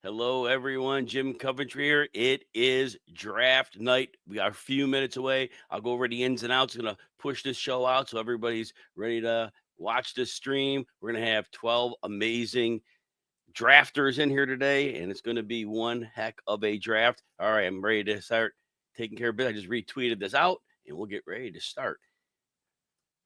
Hello, everyone. Jim Coventry here. It is draft night. We are a few minutes away. I'll go over the ins and outs. Going to push this show out so everybody's ready to watch this stream. We're going to have 12 amazing drafters in here today, and it's going to be one heck of a draft. All right, I'm ready to start taking care of it. I just retweeted this out, and we'll get ready to start.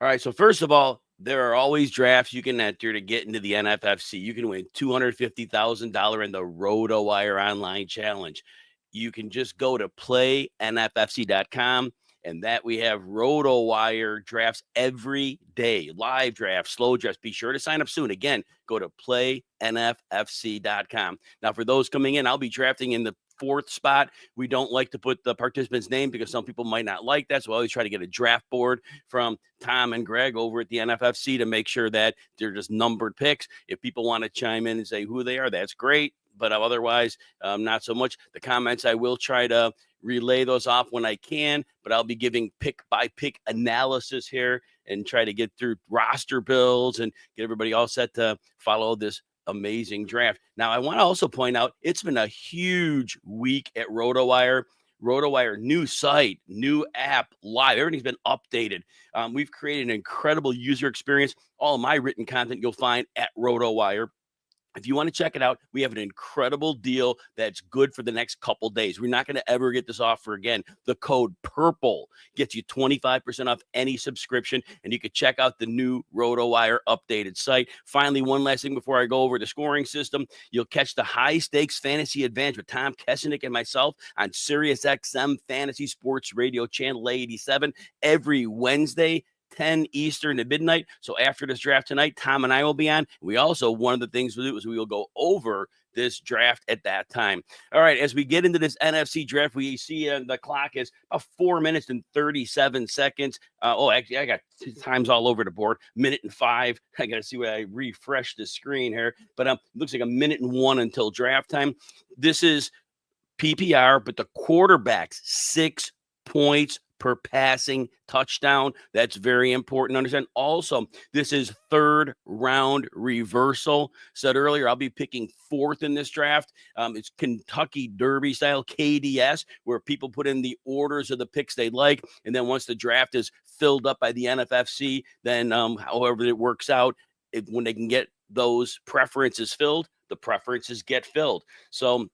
All right, so first of all, there are always drafts you can enter to get into the NFFC. You can win $250,000 in the RotoWire Online Challenge. You can just go to playnffc.com, and that we have RotoWire drafts every day, live drafts, slow drafts. Be sure to sign up soon. Again, go to playnffc.com. Now, for those coming in, I'll be drafting in the fourth spot. We don't like to put the participant's name because some people might not like that. So I always try to get a draft board from Tom and Greg over at the NFFC to make sure that they're just numbered picks. If people want to chime in and say who they are, that's great. But otherwise, not so much. The comments, I will try to relay those off when I can, but I'll be giving pick by pick analysis here and try to get through roster builds and get everybody all set to follow this amazing draft. Now, I want to also point out it's been a huge week at RotoWire. RotoWire, new site, new app, live. Everything's been updated. We've created an incredible user experience. All of my written content you'll find at RotoWire. If you want to check it out, we have an incredible deal that's good for the next couple days. We're not going to ever get this offer again. The code PURPLE gets you 25% off any subscription, and you can check out the new RotoWire updated site. Finally, one last thing before I go over the scoring system. You'll catch the High Stakes Fantasy Advantage with Tom Kesenick and myself on SiriusXM Fantasy Sports Radio Channel 87 every Wednesday, 10 Eastern to midnight. So after this draft tonight, Tom and I will be on. We also, one of the things we'll do is we will go over this draft at that time. All right, as we get into this NFC draft, we see the clock is about 4 minutes and 37 seconds. Actually, I got times all over the board. Minute and 5. I got to see when I refresh the screen here. But it looks like a minute and 1 until draft time. This is PPR, but the quarterbacks, 6 points per passing touchdown. That's very important to understand. Also, this is third round reversal. Said earlier, I'll be picking fourth in this draft. It's Kentucky Derby style, KDS, where people put in the orders of the picks they like. And then once the draft is filled up by the NFFC, then however it works out, when they can get those preferences filled, the preferences get filled. So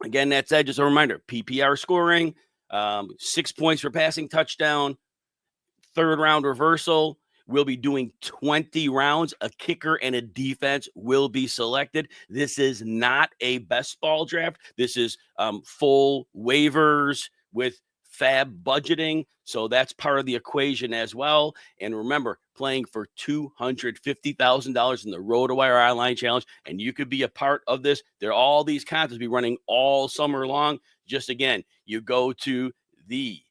again, that said, just a reminder, PPR scoring, 6 points for passing touchdown, third round reversal. We'll be doing 20 rounds. A kicker and a defense will be selected. This is not a best ball draft. This is full waivers with fab budgeting. So that's part of the equation as well. And remember, playing for $250,000 in the RotoWire Online Challenge, and you could be a part of this. There are all these contests be running all summer long. Just again, you go to the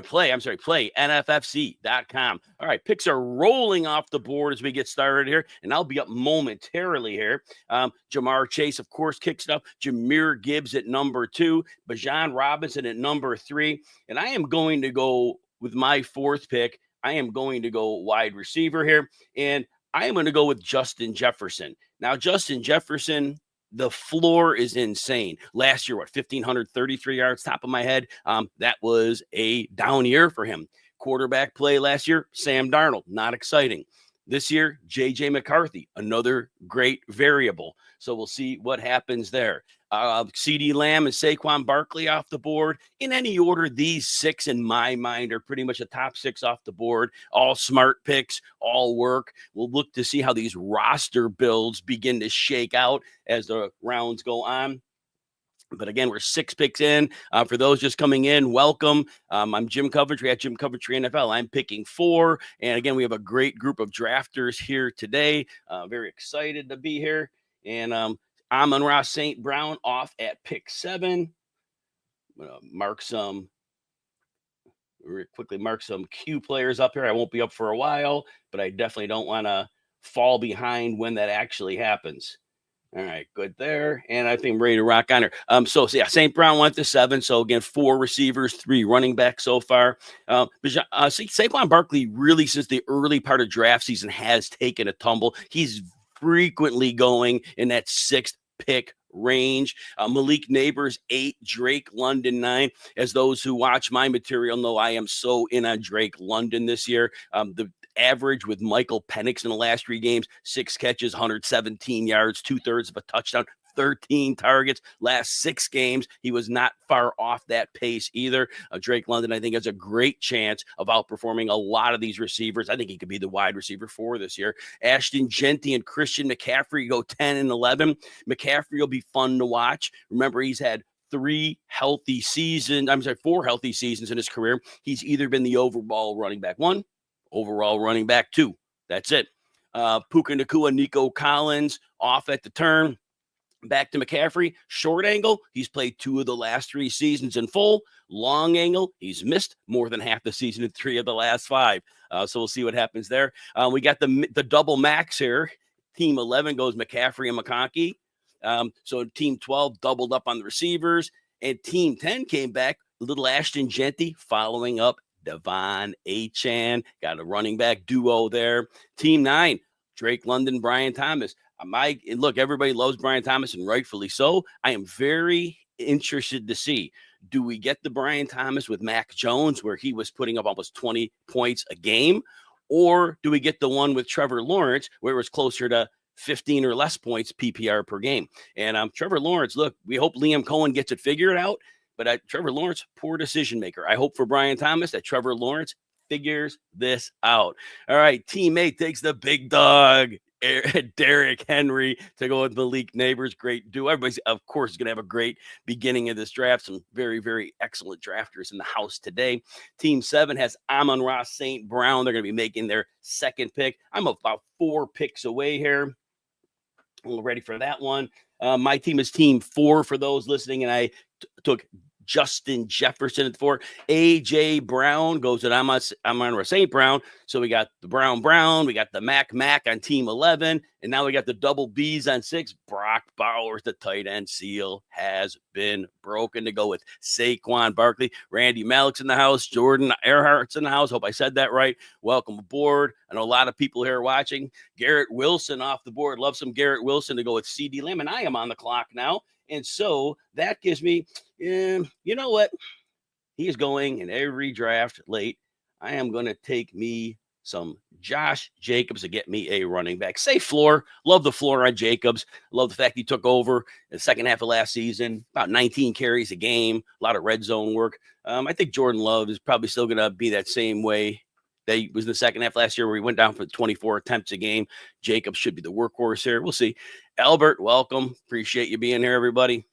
play NFFC.com. All right, picks are rolling off the board as we get started here, and I'll be up momentarily here. Jamar Chase, of course, kicks it up. Jahmyr Gibbs at number 2. Bijan Robinson at number 3. And I am going to go with my fourth pick. I am going to go wide receiver here, and I am going to go with Justin Jefferson. Now, Justin Jefferson, the floor is insane. Last year, 1,533 yards, top of my head. That was a down year for him. Quarterback play last year, Sam Darnold, not exciting. This year, J.J. McCarthy, another great variable. So we'll see what happens there. CeeDee Lamb and Saquon Barkley off the board. In any order, these 6 in my mind are pretty much the top 6 off the board. All smart picks, all work. We'll look to see how these roster builds begin to shake out as the rounds go on. But again, we're 6 picks in. For those just coming in, welcome. I'm Jim Coventry at Jim Coventry NFL. I'm picking 4. And again, we have a great group of drafters here today. Very excited to be here. And Amon-Ra St. Brown off at pick 7. I'm going to mark some Q players up here. I won't be up for a while, but I definitely don't want to fall behind when that actually happens. All right, good there. And I think I'm ready to rock on here. So St. Brown went to 7. So again, 4 receivers, 3 running backs so far. Saquon Barkley really, since the early part of draft season, has taken a tumble. He's frequently going in that 6th pick range. Malik Neighbors 8, Drake London 9. As those who watch my material know, I am so in on Drake London this year. The average with Michael Penix in the last 3 games, 6 catches, 117 yards, 2/3 of a touchdown, 13 targets. Last 6 games, he was not far off that pace either. Drake London, I think, has a great chance of outperforming a lot of these receivers. I think he could be the wide receiver 4 this year. Ashton Genty and Christian McCaffrey go 10 and 11. McCaffrey will be fun to watch. Remember, he's had 4 healthy seasons in his career. He's either been the overall running back 1, overall running back 2. That's it. Puka Nacua, Nico Collins off at the turn. Back to McCaffrey, short angle. He's played 2 of the last 3 seasons in full. Long angle, he's missed more than half the season in 3 of the last 5. So we'll see what happens there. We got the double max here. Team 11 goes McCaffrey and McConkey. So team 12 doubled up on the receivers. And team 10 came back, little Ashton Genty following up Devon Achane. Got a running back duo there. Team 9, Drake London, Brian Thomas. Look, everybody loves Brian Thomas, and rightfully so. I am very interested to see, do we get the Brian Thomas with Mac Jones, where he was putting up almost 20 points a game, or do we get the one with Trevor Lawrence, where it was closer to 15 or less points PPR per game? And Trevor Lawrence, look, we hope Liam Cohen gets it figured out, but Trevor Lawrence, poor decision maker. I hope for Brian Thomas that Trevor Lawrence figures this out. All right, team 8 takes the big dog, Derrick Henry, to go with Malik Neighbors. Great duo. Everybody's, of course, is going to have a great beginning of this draft. Some very, very excellent drafters in the house today. Team 7 has Amon-Ra St. Brown. They're going to be making their 2nd pick. I'm about 4 picks away here. I'm ready for that one. My team is team 4 for those listening, and I took Justin Jefferson at 4. A.J. Brown goes at Amon-Ra St. Brown. So we got the Brown. We got the Mac on team 11. And now we got the double Bs on 6. Brock Bowers, the tight end seal, has been broken to go with Saquon Barkley. Randy Malek's in the house. Jordan Earhart's in the house. Hope I said that right. Welcome aboard. I know a lot of people here watching. Garrett Wilson off the board. Love some Garrett Wilson to go with CeeDee Lamb. And I am on the clock now. And so that gives me, you know what? He is going in every draft late. I am going to take me some Josh Jacobs to get me a running back. Safe floor. Love the floor on Jacobs. Love the fact he took over the second half of last season, about 19 carries a game, a lot of red zone work. I think Jordan Love is probably still going to be that same way that he was in the second half last year, where he went down for 24 attempts a game. Jacobs should be the workhorse here. We'll see. Albert, welcome. Appreciate you being here, everybody.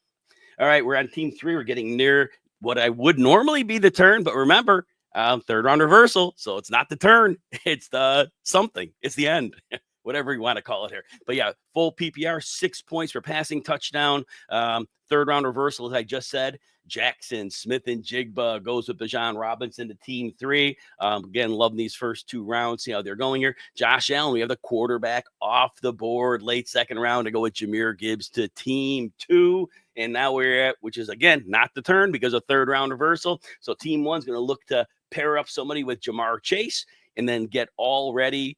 All right, we're on team 3. We're getting near what I would normally be the turn, but remember, 3rd round reversal. So it's not the turn. It's the something. It's the end. Whatever you want to call it here. But yeah, full PPR, 6 points for passing touchdown. 3rd round reversal, as I just said. Jackson, Smith, and Jigba goes with Bijan Robinson to team 3. Again, love these first 2 rounds. See how they're going here. Josh Allen, we have the quarterback off the board, late 2nd round, to go with Jahmyr Gibbs to team 2. And now we're at, which is, again, not the turn because of 3rd round reversal. So team 1's going to look to pair up somebody with Jamar Chase and then get all ready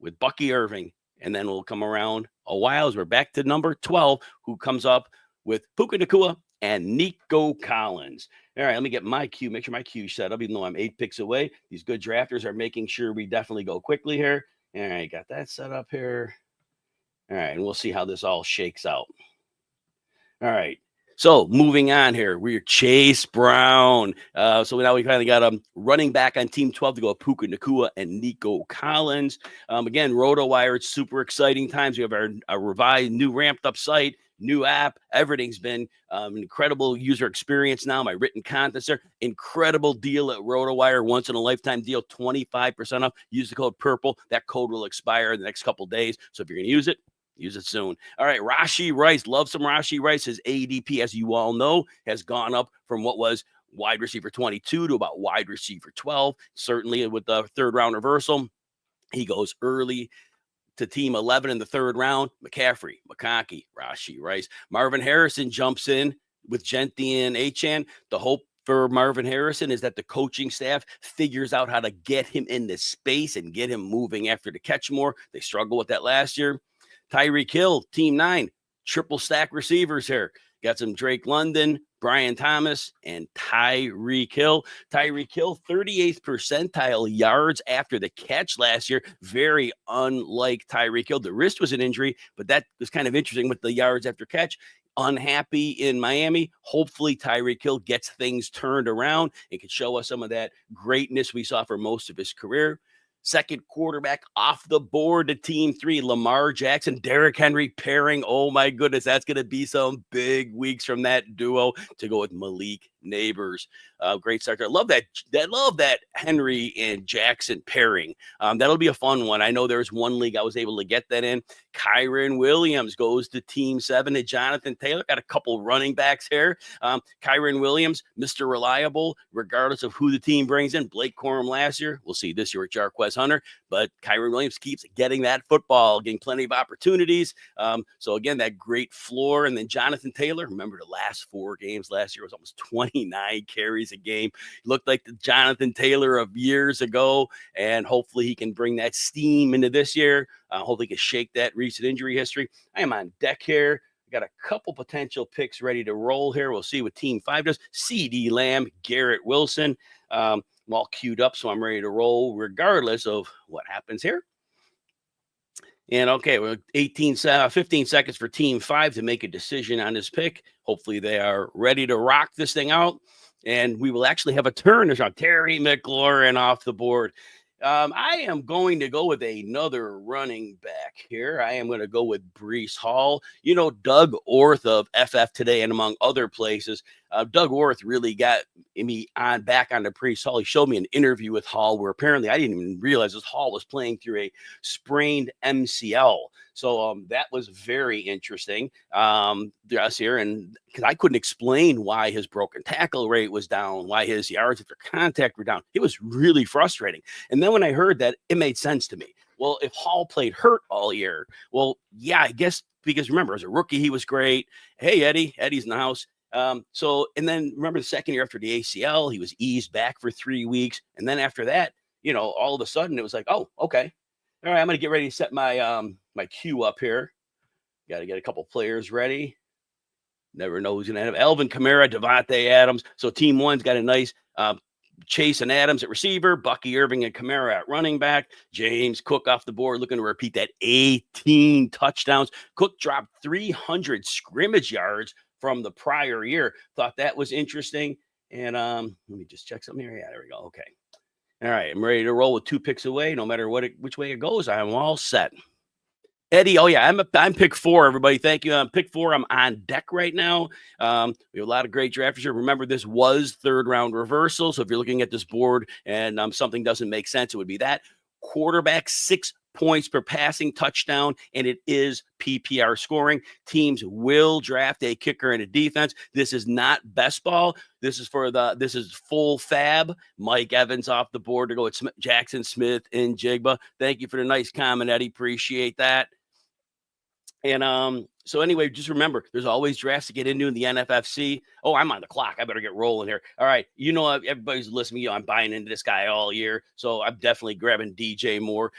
with Bucky Irving. And then we'll come around a while as we're back to number 12, who comes up with Puka Nacua and Nico Collins. All right, let me get my cue, make sure my cue's set up, even though I'm 8 picks away. These good drafters are making sure we definitely go quickly here. All right, got that set up here. All right, and we'll see how this all shakes out. All right, so moving on here, we're Chase Brown. So now we finally got a running back on team 12 to go with Puka Nacua and Nico Collins. Again, RotoWire, it's super exciting times. We have our revised, new ramped up site, new app. Everything's been an incredible user experience now. My written contents there. Incredible deal at RotoWire. Once in a lifetime deal, 25% off. Use the code PURPLE. That code will expire in the next couple days. So if you're going to use it soon. All right, Rashee Rice. Love some Rashee Rice. His ADP, as you all know, has gone up from what was wide receiver 22 to about wide receiver 12. Certainly with the 3rd round reversal, he goes early to team 11 in the 3rd round. McCaffrey, McConkey, Rashee Rice. Marvin Harrison jumps in with Genty and Achane. The hope for Marvin Harrison is that the coaching staff figures out how to get him in this space and get him moving after the catch more. They struggled with that last year. Tyreek Hill, team 9. triple stack receivers here. Got some Drake London, Brian Thomas, and Tyreek Hill. Tyreek Hill, 38th percentile yards after the catch last year. Very unlike Tyreek Hill. The wrist was an injury, but that was kind of interesting with the yards after catch. Unhappy in Miami. Hopefully Tyreek Hill gets things turned around and can show us some of that greatness we saw for most of his career. Second quarterback off the board to team 3, Lamar Jackson, Derrick Henry pairing. Oh my goodness, that's going to be some big weeks from that duo to go with Malik Neighbors. Great start there. Love that Henry and Jackson pairing. That'll be a fun one. I know there's one league I was able to get that in. Kyren Williams goes to team 7 and Jonathan Taylor. Got a couple running backs here. Kyren Williams, Mr. Reliable, regardless of who the team brings in. Blake Corum last year. We'll see this year with Jarquez Hunter, but Kyren Williams keeps getting that football, getting plenty of opportunities. So again, that great floor. And then Jonathan Taylor, remember the last 4 games last year was almost 29 carries a game. He looked like the Jonathan Taylor of years ago, and hopefully he can bring that steam into this year. Hopefully he can shake that recent injury history. I am on deck here. Got a couple potential picks ready to roll here. We'll see what Team 5 does. CD Lamb, Garrett Wilson. I'm all queued up, so I'm ready to roll regardless of what happens here. And okay, we're 15 seconds for Team 5 to make a decision on this pick. Hopefully they are ready to rock this thing out. And we will actually have a turn. There's Terry McLaurin off the board. I am going to go with another running back here. I am going to go with Breece Hall. You know, Doug Orth of FF Today and among other places. Doug Orth really got me back on the Breece Hall. He showed me an interview with Hall where apparently I didn't even realize this Hall was playing through a sprained MCL. So that was very interesting. Us here, and because I couldn't explain why his broken tackle rate was down, why his yards after contact were down. It was really frustrating. And then when I heard that, it made sense to me. Well, if Hall played hurt all year, well, yeah, I guess because remember, as a rookie, he was great. Hey, Eddie's in the house. And then remember the second year after the ACL, he was eased back for 3 weeks. And then after that, all of a sudden it was like, oh, okay. All right, I'm going to get ready to set my my queue up here. Got to get a couple players ready. Never know who's going to have Alvin Kamara, Devontae Adams. So team 1's got a nice Chase and Adams at receiver, Bucky Irving and Kamara at running back, James Cook off the board, looking to repeat that 18 touchdowns. Cook dropped 300 scrimmage yards from the prior year. Thought that was interesting. And let me just check something here. Yeah, there we go. Okay. All right, I'm ready to roll with 2 picks away. No matter which way it goes, I'm all set. Eddie, oh yeah, I'm pick 4, everybody. Thank you. I'm pick 4. I'm on deck right now. We have a lot of great drafters here. Remember, this was 3rd round reversal. So if you're looking at this board and something doesn't make sense, it would be that. Quarterback, 6 points per passing touchdown, and it is PPR scoring. Teams will draft a kicker and a defense. This is not best ball. This is full fab. Mike Evans off the board to go with Jackson Smith and Jigba. Thank you for the nice comment, Eddie. Appreciate that. And so anyway, just remember, there's always drafts to get into in the NFFC. Oh, I'm on the clock. I better get rolling here. All right. Everybody's listening to me. I'm buying into this guy all year. So I'm definitely grabbing DJ Moore.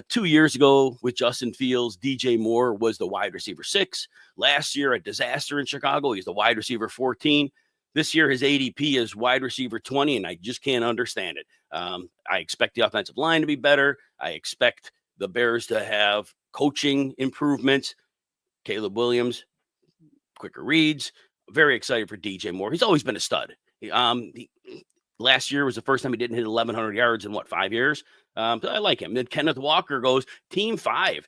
2 years ago with Justin Fields, DJ Moore was the wide receiver 6. Last year, a disaster in Chicago. He's the wide receiver 14. This year, his ADP is wide receiver 20, and I just can't understand it. I expect the offensive line to be better. I expect the Bears to have coaching improvements. Caleb Williams, quicker reads. Very excited for DJ Moore. He's always been a stud. Last year was the first time he didn't hit 1,100 yards in 5 years. I like him. Then Kenneth Walker goes team 5,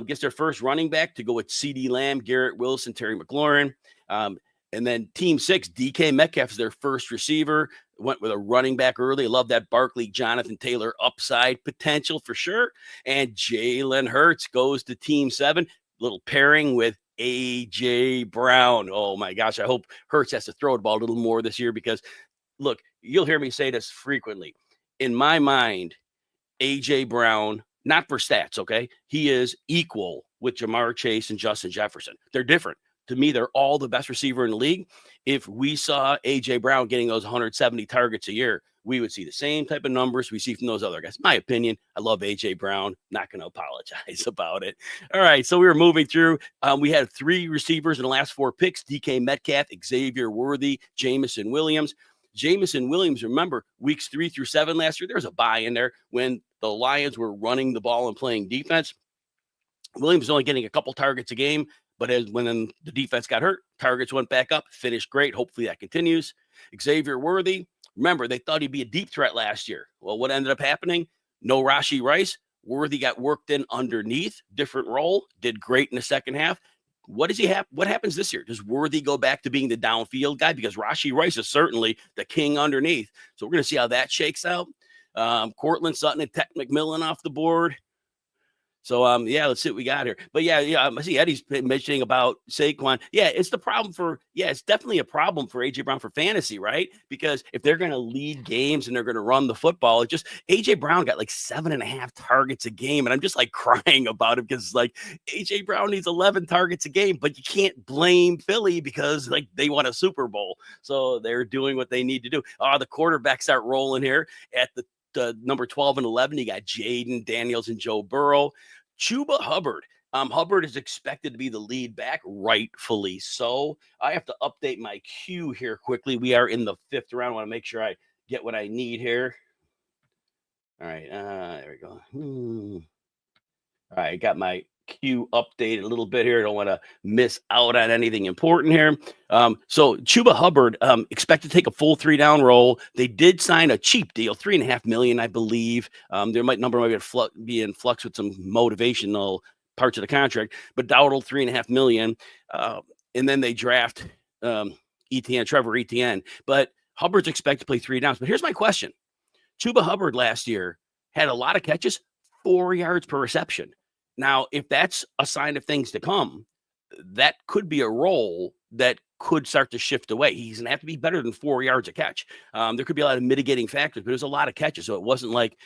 gets their first running back to go with CD Lamb, Garrett Wilson, Terry McLaurin. And then team 6, DK Metcalf is their first receiver. Went with a running back early. Love that Barkley, Jonathan Taylor upside potential for sure. And Jalen Hurts goes to team 7. Little pairing with A.J. Brown. Oh, my gosh. I hope Hurts has to throw the ball a little more this year because, look, you'll hear me say this frequently. In my mind, A.J. Brown, not for stats, okay? He is equal with Jamar Chase and Justin Jefferson. They're different. To me, they're all the best receiver in the league. If we saw A.J. Brown getting those 170 targets a year, we would see the same type of numbers we see from those other guys. My opinion, I love A.J. Brown. Not going to apologize about it. All right, so we were moving through. We had 3 receivers in the last 4 picks: DK Metcalf, Xavier Worthy, Jamison Williams. Jamison Williams, remember, weeks 3 through 7 last year, there was a bye in there when the Lions were running the ball and playing defense. Williams was only getting a couple targets a game, but when the defense got hurt, targets went back up, finished great. Hopefully that continues. Xavier Worthy, remember, they thought he'd be a deep threat last year. Well, what ended up happening? No Rashee Rice. Worthy got worked in underneath, different role, did great in the second half. What does he have? What happens this year? Does Worthy go back to being the downfield guy? Because Rashee Rice is certainly the king underneath. So we're going to see how that shakes out. Cortland Sutton and Tech McMillan off the board. So, yeah, let's see what we got here. But yeah, I see Eddie's mentioning about Saquon. Yeah, it's definitely a problem for A.J. Brown for fantasy, right? Because if they're going to lead games and they're going to run the football, A.J. Brown got like 7.5 targets a game. And I'm just like crying about it because like A.J. Brown needs 11 targets a game, but you can't blame Philly because like they won a Super Bowl. So they're doing what they need to do. The quarterbacks start rolling here at the number 12 and 11. You got Jaden Daniels and Joe Burrow. Chuba Hubbard. Hubbard is expected to be the lead back, rightfully so. I have to update my queue here quickly. We are in the 5th round. I want to make sure I get what I need here. All right, there we go. All right, got my queue updated a little bit here. I don't want to miss out on anything important here. So Chuba Hubbard expected to take a full 3-down role. They did sign a cheap deal, $3.5 million, I believe. Number might be in flux with some motivational parts of the contract, but Dowdle $3.5 million. And then they draft Trevor Etienne. But Hubbard's expected to play 3 downs. But here's my question: Chuba Hubbard last year had a lot of catches, 4 yards per reception. Now, if that's a sign of things to come, that could be a role that could start to shift away. He's going to have to be better than 4 yards a catch. There could be a lot of mitigating factors, but there's a lot of catches. So it wasn't like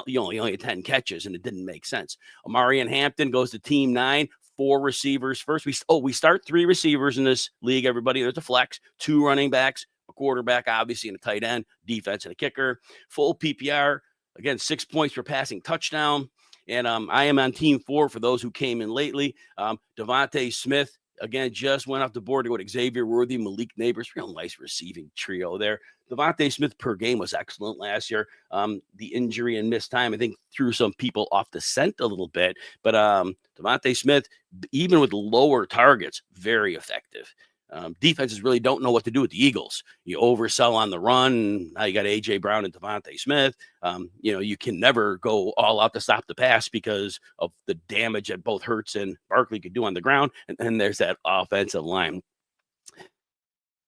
you only had 10 catches and it didn't make sense. Amarian Hampton goes to team 9, 4 receivers first. We start 3 receivers in this league, everybody. There's a flex, 2 running backs, a quarterback, obviously, and a tight end, defense, and a kicker. Full PPR, again, 6 points per passing touchdown. And I am on team 4 for those who came in lately. Devontae Smith, again, just went off the board to go to Xavier Worthy, Malik Neighbors. Real nice receiving trio there. Devontae Smith per game was excellent last year. The injury and missed time, I think, threw some people off the scent a little bit. But Devontae Smith, even with lower targets, very effective. Defenses really don't know what to do with the Eagles. You oversell on the run. Now you got A.J. Brown and Devontae Smith. You can never go all out to stop the pass because of the damage that both Hurts and Barkley could do on the ground. And then there's that offensive line.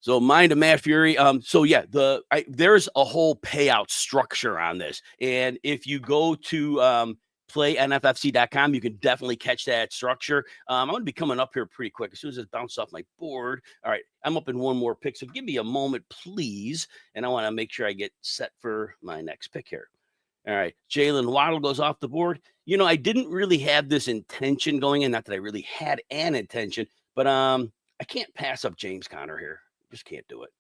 So mine to Matt Fury. There's a whole payout structure on this. And if you go to play NFFC.com, you can definitely catch that structure. I'm going to be coming up here pretty quick as soon as it bounced off my board. All right, I'm up in one more pick, so give me a moment, please. And I want to make sure I get set for my next pick here. All right, Jalen Waddle goes off the board. I didn't really have this intention going in. Not that I really had an intention, but I can't pass up James Conner here. Just can't do it.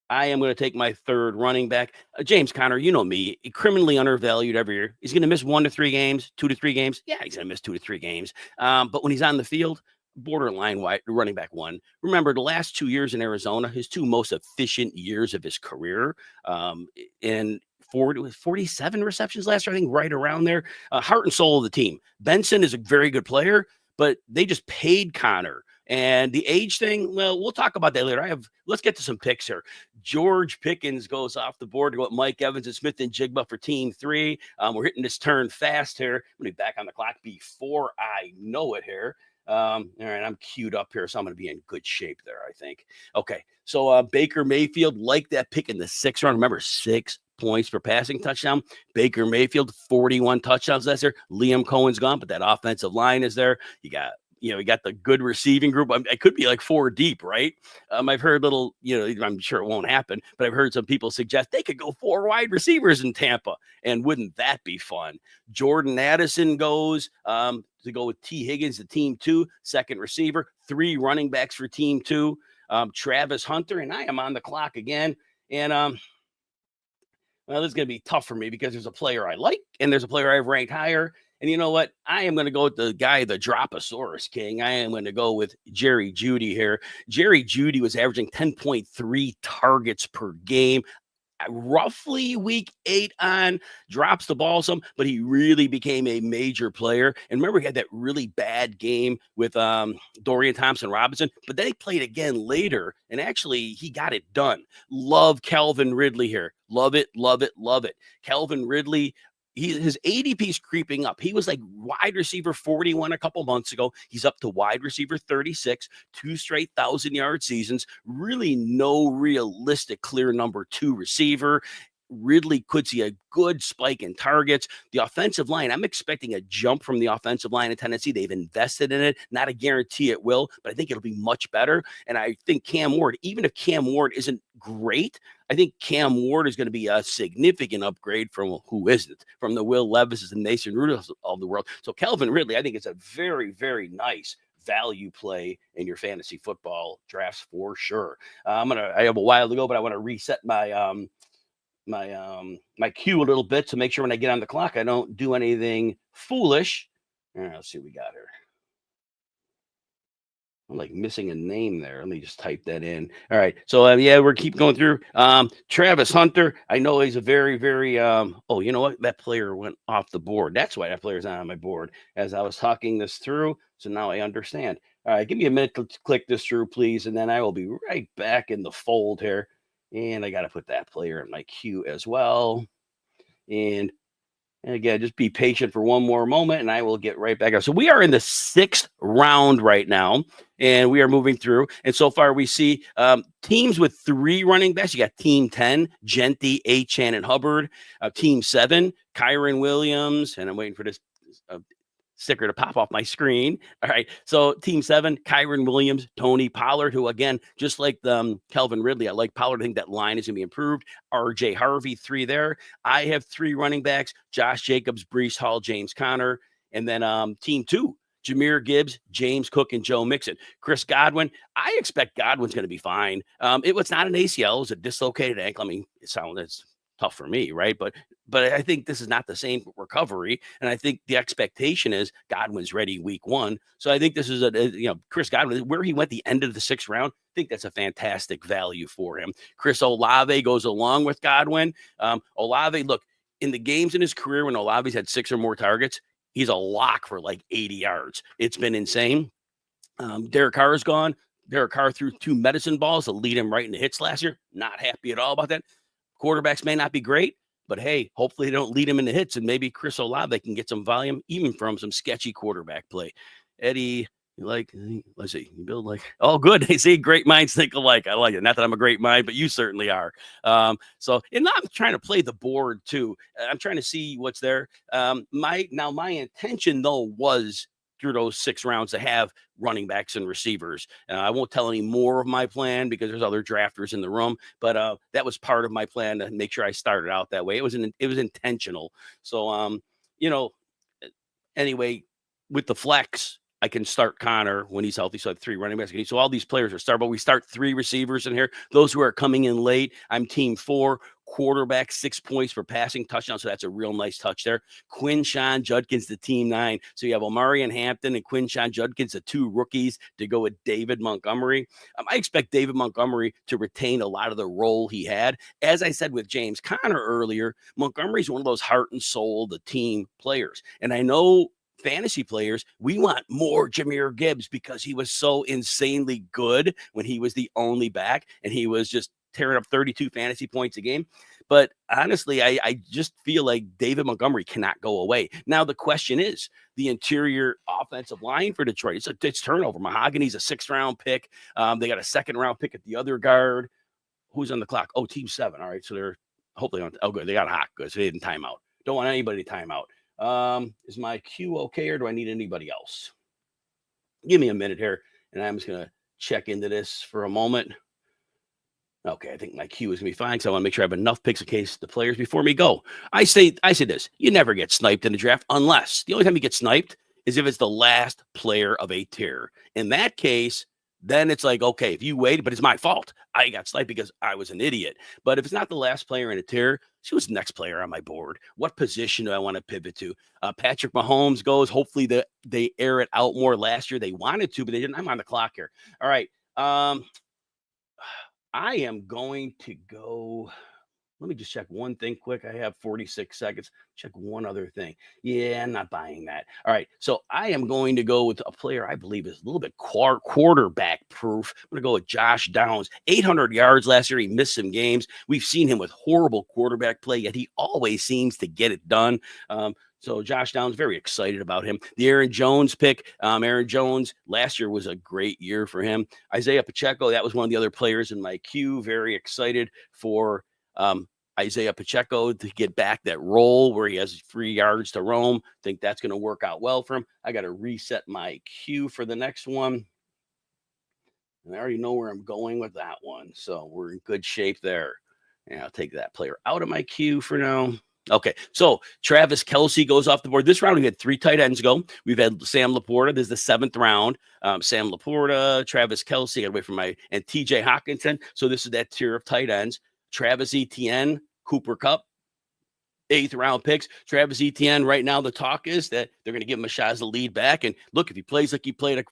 I am going to take my 3rd running back. James Conner, you know me, criminally undervalued every year. He's going to miss 1 to 3 games, 2 to 3 games. Yeah, he's going to miss 2 to 3 games. But when he's on the field, borderline running back 1. Remember, the last 2 years in Arizona, his 2 most efficient years of his career, and 47 receptions last year, I think, right around there. Heart and soul of the team. Benson is a very good player, but they just paid Conner. And the age thing, well, we'll talk about that later. Let's get to some picks here. George Pickens goes off the board to go with Mike Evans and Smith and Jigba for team 3. We're hitting this turn fast here. I'm going to be back on the clock before I know it here. All right, I'm queued up here, so I'm going to be in good shape there, I think. Okay, so Baker Mayfield, like that pick in the 6th round. Remember, 6 points per passing touchdown. Baker Mayfield, 41 touchdowns last year. Liam Cohen's gone, but that offensive line is there. You got the good receiving group. It could be like 4 deep, right? I've heard I'm sure it won't happen, but I've heard some people suggest they could go 4 wide receivers in Tampa. And wouldn't that be fun? Jordan Addison goes to go with T. Higgins, the team 2, 2nd receiver, 3 running backs for team 2, Travis Hunter. And I am on the clock again. And Well, this is going to be tough for me because there's a player I like and there's a player I've ranked higher. And you know what? I am going to go with the guy, the Droposaurus King. I am going to go with Jerry Jeudy here. Jerry Jeudy was averaging 10.3 targets per game. Roughly week 8 on, drops the ball some, but he really became a major player. And remember, he had that really bad game with Dorian Thompson-Robinson, but then he played again later, and actually he got it done. Love Calvin Ridley here. Love it, love it, love it. Calvin Ridley, his ADP is creeping up. He was like wide receiver 41 a couple months ago. He's up to wide receiver 36, 2 straight 1,000-yard seasons. Really no realistic clear number 2 receiver. Ridley could see a good spike in targets. The offensive line, I'm expecting a jump from the offensive line in Tennessee. They've invested in it. Not a guarantee it will, but I think it'll be much better. And I think Cam Ward, even if Cam Ward isn't great, I think Cam Ward is going to be a significant upgrade from who isn't, from the Will Levises and Mason Rudolphs of the world. So Calvin Ridley, I think it's a very, very nice value play in your fantasy football drafts for sure. I have a while to go, but I want to reset my my cue a little bit to make sure when I get on the clock, I don't do anything foolish. Let's see what we got here. I'm like missing a name there. Let me just type that in. All right. So yeah, we're keep going through. Travis Hunter. I know he's a very, very oh, you know what? That player went off the board. That's why that player's not on my board as I was talking this through. So now I understand. All right, give me a minute to click this through, please, and then I will be right back in the fold here. And I got to put that player in my queue as well. And again, just be patient for one more moment, and I will get right back up. So we are in the 6th round right now, and we are moving through. And so far, we see teams with 3 running backs. You got Team 10, Genty, Achane, and Hubbard. Team 7, Kyron Williams, and I'm waiting for this sticker to pop off my screen. All right. So Team 7, Kyron Williams, Tony Pollard, who again, just like Calvin Ridley, I like Pollard. I think that line is going to be improved. RJ Harvey, 3 there. I have 3 running backs, Josh Jacobs, Breece Hall, James Conner. And then Team 2, Jahmyr Gibbs, James Cook, and Joe Mixon. Chris Godwin, I expect Godwin's going to be fine. It was not an ACL. It was a dislocated ankle. I mean, it's tough for me, right? But I think this is not the same recovery, and I think the expectation is Godwin's ready week 1. So I think this is Chris Godwin, where he went the end of the 6th round. I think that's a fantastic value for him. Chris Olave goes along with Godwin. Olave, look, in the games in his career when Olave's had 6 or more targets, he's a lock for like 80 yards. It's been insane. Derek Carr is gone. Derek Carr threw 2 medicine balls to lead him right into hits last year. Not happy at all about that. Quarterbacks may not be great, but hey, hopefully they don't lead him into hits, and maybe Chris Olave can get some volume even from some sketchy quarterback play. Eddie, let's see, you build like, oh, good. They say great minds think alike. I like it. Not that I'm a great mind, but you certainly are. And I'm trying to play the board too. I'm trying to see what's there. My intention though was through those 6 rounds to have running backs and receivers. I won't tell any more of my plan because there's other drafters in the room, but that was part of my plan to make sure I started out that way. It was intentional. So, anyway, with the flex, I can start Connor when he's healthy. So I have 3 running backs. So all these players are startable. We start 3 receivers in here. Those who are coming in late, I'm Team 4. Quarterback, 6 points for passing touchdown. So that's a real nice touch there. Quinshawn Judkins to Team 9. So you have Omari and Hampton and Quinshawn Judkins, the 2 rookies, to go with David Montgomery. I expect David Montgomery to retain a lot of the role he had. As I said with James Conner earlier, Montgomery's one of those heart and soul of the team players. And I know fantasy players, we want more Jahmyr Gibbs because he was so insanely good when he was the only back and he was just tearing up 32 fantasy points a game. But honestly, I just feel like David Montgomery cannot go away. Now, the question is the interior offensive line for Detroit. It's turnover. Mahogany's a 6th round pick. They got a 2nd round pick at the other guard. Who's on the clock? Oh, Team 7. All right. So they're hopefully on. Oh, good. They got hot. Good. So they didn't time out. Don't want anybody to time out. Is my queue okay, or do I need anybody else? Give me a minute here, and I'm just going to check into this for a moment. Okay, I think my queue is going to be fine, so I want to make sure I have enough picks in case the players before me go. I say this. You never get sniped in the draft unless the only time you get sniped is if it's the last player of a tier. In that case, then it's like, okay, if you waited, but it's my fault. I got sniped because I was an idiot. But if it's not the last player in a tier, see who's the next player on my board. What position do I want to pivot to? Patrick Mahomes goes. Hopefully they air it out more. Last year they wanted to, but they didn't. I'm on the clock here. All right. I am going to go. Let me just check one thing quick. I have 46 seconds. Check one other thing. Yeah, I'm not buying that. All right. So I am going to go with a player I believe is a little bit quarterback proof. I'm going to go with Josh Downs. 800 yards last year. He missed some games. We've seen him with horrible quarterback play, yet he always seems to get it done. So Josh Downs, very excited about him. The Aaron Jones pick. Aaron Jones last year was a great year for him. Isaiah Pacheco, that was one of the other players in my queue. Very excited for Isaiah Pacheco to get back that role where he has 3 yards to roam. Think that's going to work out well for him. I got to reset my queue for the next one. And I already know where I'm going with that one. So we're in good shape there. And I'll take that player out of my queue for now. Okay, so Travis Kelce goes off the board. This round, we had 3 tight ends go. We've had Sam Laporta. This is the 7th round. Sam Laporta, Travis Kelce, got away from and TJ Hawkinson. So this is that tier of tight ends. Travis Etienne, Cooper Kupp, 8th round picks. Travis Etienne, right now, the talk is that they're going to give him a shot as a lead back. And look, if he plays like he played a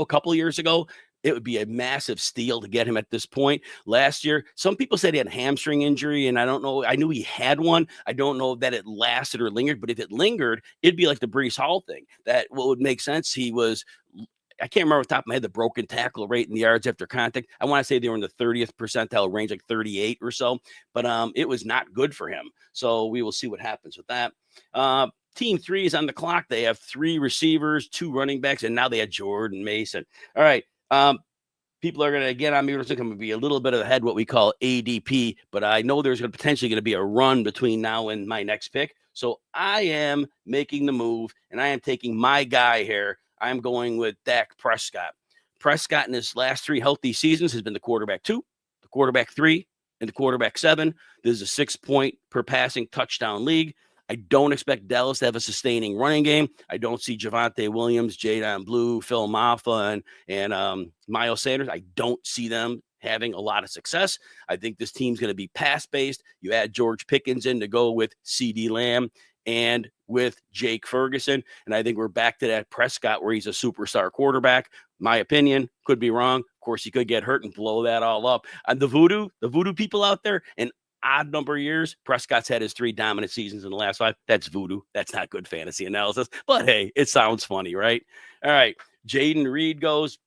couple of years ago, it would be a massive steal to get him at this point. Last year, some people said he had a hamstring injury, and I don't know. I knew he had one. I don't know that it lasted or lingered, but if it lingered, it'd be like the Breece Hall thing. That what would make sense. I can't remember off the top of my head the broken tackle rate in the yards after contact. I want to say they were in the 30th percentile range, like 38 or so, but it was not good for him. So we will see what happens with that. Team 3 is on the clock. They have 3 receivers, 2 running backs, and now they have Jordan Mason. All right. People are going to, again, I'm going to be a little bit ahead what we call ADP, but I know there's potentially going to be a run between now and my next pick. So I am making the move, and I am taking my guy here. I'm going with Dak Prescott. Prescott in his last 3 healthy seasons has been the quarterback 2, the quarterback 3, and the quarterback 7. This is a 6-point per passing touchdown league. I don't expect Dallas to have a sustaining running game. I don't see Javonte Williams, Jadon Blue, Phil Maffa, and Miles Sanders. I don't see them having a lot of success. I think this team's going to be pass-based. You add George Pickens in to go with CeeDee Lamb and with Jake Ferguson. And I think we're back to that Prescott where he's a superstar quarterback. My opinion, could be wrong. Of course, he could get hurt and blow that all up. And the voodoo people out there, and odd number of years, Prescott's had his 3 dominant seasons in the last 5. That's voodoo. That's not good fantasy analysis. But hey, it sounds funny, right? All right. Jaden Reed goes.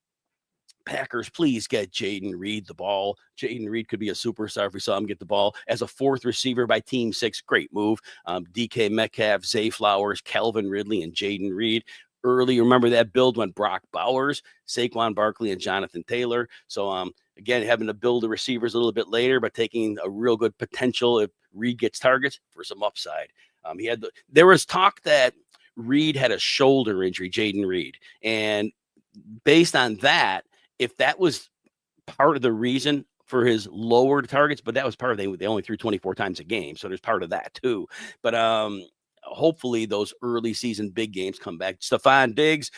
Packers, please get Jaden Reed the ball. Jaden Reed could be a superstar if we saw him get the ball as a 4th receiver by Team 6. Great move. DK Metcalf, Zay Flowers, Calvin Ridley, and Jaden Reed. Early, remember that build when Brock Bowers, Saquon Barkley, and Jonathan Taylor. So, again, having to build the receivers a little bit later, but taking a real good potential if Reed gets targets for some upside. There was talk that Reed had a shoulder injury, Jaden Reed. And based on that, if that was part of the reason for his lowered targets, but that was part of they only threw 24 times a game. So there's part of that too. But hopefully those early season big games come back. Stephon Diggs,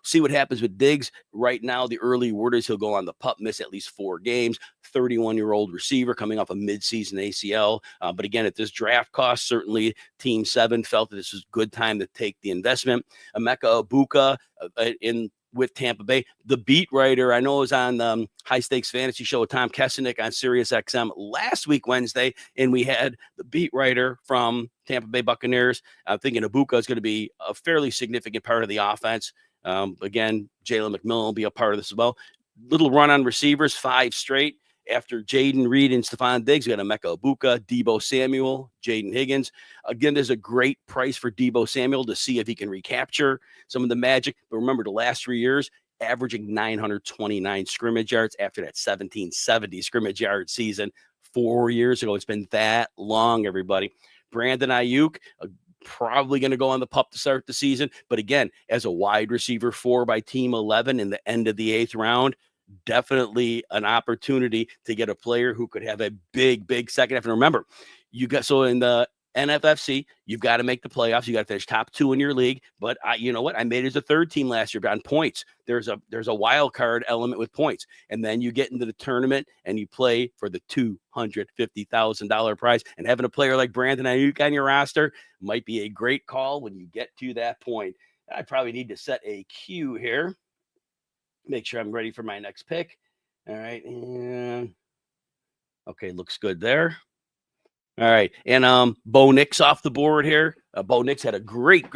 see what happens with Diggs. Right now, the early word is he'll go on the PUP, miss at least 4 games. 31-year-old receiver coming off a midseason ACL. But again, at this draft cost, certainly Team 7 felt that this was a good time to take the investment. Emeka Egbuka with Tampa Bay. The beat writer, I know, was on the High Stakes Fantasy Show with Tom Kesenick on Sirius XM last week, Wednesday, and we had the beat writer from Tampa Bay Buccaneers. I'm thinking Egbuka is going to be a fairly significant part of the offense. Again, Jalen McMillan will be a part of this as well. Little run on receivers, 5 straight. After Jaden Reed and Stephon Diggs, we got Emeka Egbuka, Deebo Samuel, Jaden Higgins. Again, there's a great price for Deebo Samuel to see if he can recapture some of the magic. But remember, the last 3 years, averaging 929 scrimmage yards after that 1770 scrimmage yard season 4 years ago. It's been that long, everybody. Brandon Ayuk, probably going to go on the PUP to start the season. But again, as a wide receiver 4 by Team 11 in the end of the 8th round, definitely an opportunity to get a player who could have a big second half. And remember, so in the NFFC, you've got to make the playoffs. You got to finish top 2 in your league. But you know what? I made it as a 3rd team last year on points. There's a wild card element with points. And then you get into the tournament and you play for the $250,000 prize. And having a player like Brandon Ayuk on your roster might be a great call when you get to that point. I probably need to set a cue here. Make sure I'm ready for my next pick. All right. And okay, looks good there. All right. And Bo Nix off the board here. Bo Nix had a great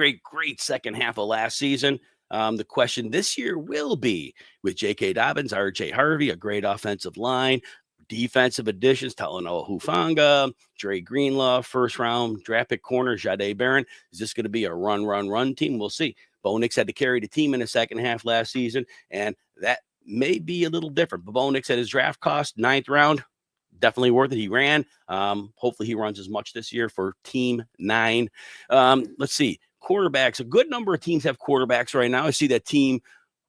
second half of last season. The question this year will be with J.K. Dobbins, R.J. Harvey, a great offensive line, defensive additions, Talanoa Hufanga, Dre Greenlaw, first round draft pick corner, Jahdae Barron. Is this going to be a run team? We'll see. Bo Nix had to carry the team in the second half last season, and that may be a little different. But Bo Nix at his draft cost, 9th round, definitely worth it. He ran. Hopefully he runs as much this year for team 9. Let's see. Quarterbacks. A good number of teams have quarterbacks right now. I see that team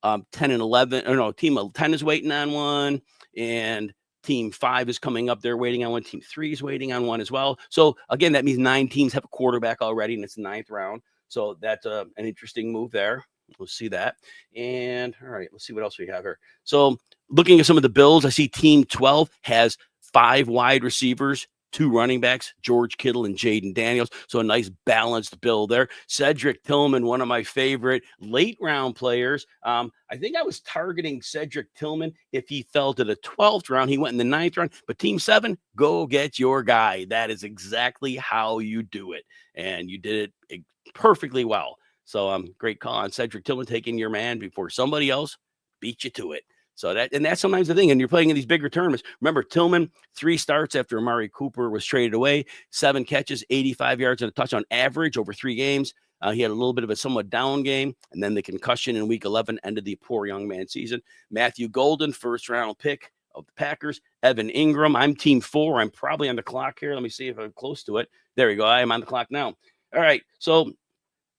10 and 11. Or no, team 10 is waiting on one, and team 5 is coming up. They're waiting on one. Team 3 is waiting on one as well. So again, that means 9 teams have a quarterback already, and it's the 9th round. So that's an interesting move there. We'll see that. And all right, let's see what else we have here. So looking at some of the Bills, I see team 12 has 5 wide receivers, 2 running backs, George Kittle and Jaden Daniels. So a nice balanced bill there. Cedric Tillman, one of my favorite late round players. I think I was targeting Cedric Tillman if he fell to the 12th round. He went in the 9th round. But team 7, go get your guy. That is exactly how you do it. And you did it perfectly well. So great call on Cedric Tillman, taking your man before somebody else beat you to it. So that's sometimes the thing. And you're playing in these bigger tournaments. Remember, Tillman, 3 starts after Amari Cooper was traded away, 7 catches, 85 yards and a touchdown average over 3 games. He had a little bit of a somewhat down game, and then the concussion in week 11 ended the poor young man season. Matthew Golden, 1st round pick of the Packers. Evan Ingram, I'm team 4. I'm probably on the clock here. Let me see if I'm close to it. There we go. I am on the clock now. All right. So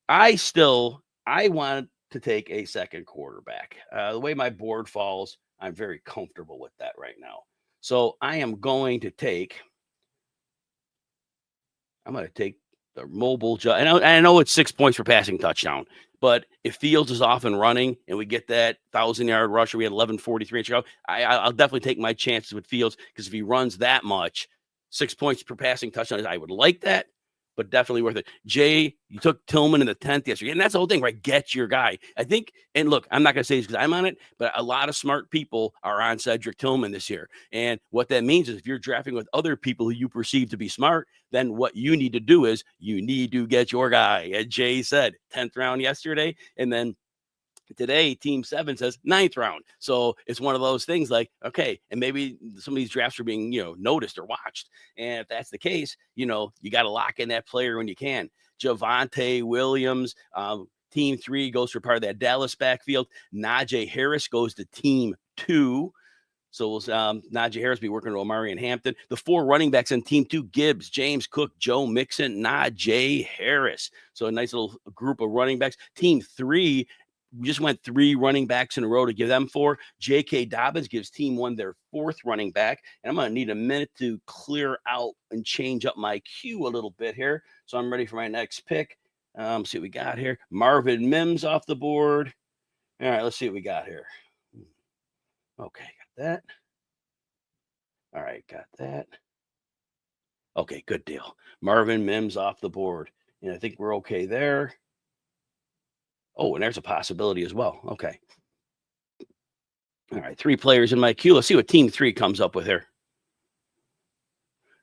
I want to take a second quarterback. The way my board falls, I'm very comfortable with that right now. So I am going to take the mobile. And I know it's 6 points for passing touchdown, but if Fields is off and running and we get that 1,000-yard rusher, we had 11:43 in Chicago, I'll definitely take my chances with Fields, because if he runs that much, 6 points per passing touchdown, I would like that. But definitely worth it. Jay, you took Tillman in the 10th yesterday. And that's the whole thing, right? Get your guy. I think, and look, I'm not going to say this because I'm on it, but a lot of smart people are on Cedric Tillman this year. And what that means is if you're drafting with other people who you perceive to be smart, then what you need to do is you need to get your guy. As Jay said, 10th round yesterday. And then today, team 7 says 9th round. So it's one of those things like, okay, and maybe some of these drafts are being, noticed or watched. And if that's the case, you got to lock in that player when you can. Javonte Williams, team 3 goes for part of that Dallas backfield. Najee Harris goes to team 2. So we'll Najee Harris be working with Omari and Hampton. The 4 running backs on team 2, Gibbs, James Cook, Joe Mixon, Najee Harris. So a nice little group of running backs. Team 3, we just went 3 running backs in a row to give them 4. J.K. Dobbins gives team 1 their 4th running back. And I'm going to need a minute to clear out and change up my queue a little bit here. So I'm ready for my next pick. See what we got here. Marvin Mims off the board. All right, let's see what we got here. Okay, got that. All right, got that. Okay, good deal. Marvin Mims off the board. And I think we're okay there. Oh, and there's a possibility as well. Okay. All right, 3 players in my queue. Let's see what team 3 comes up with here.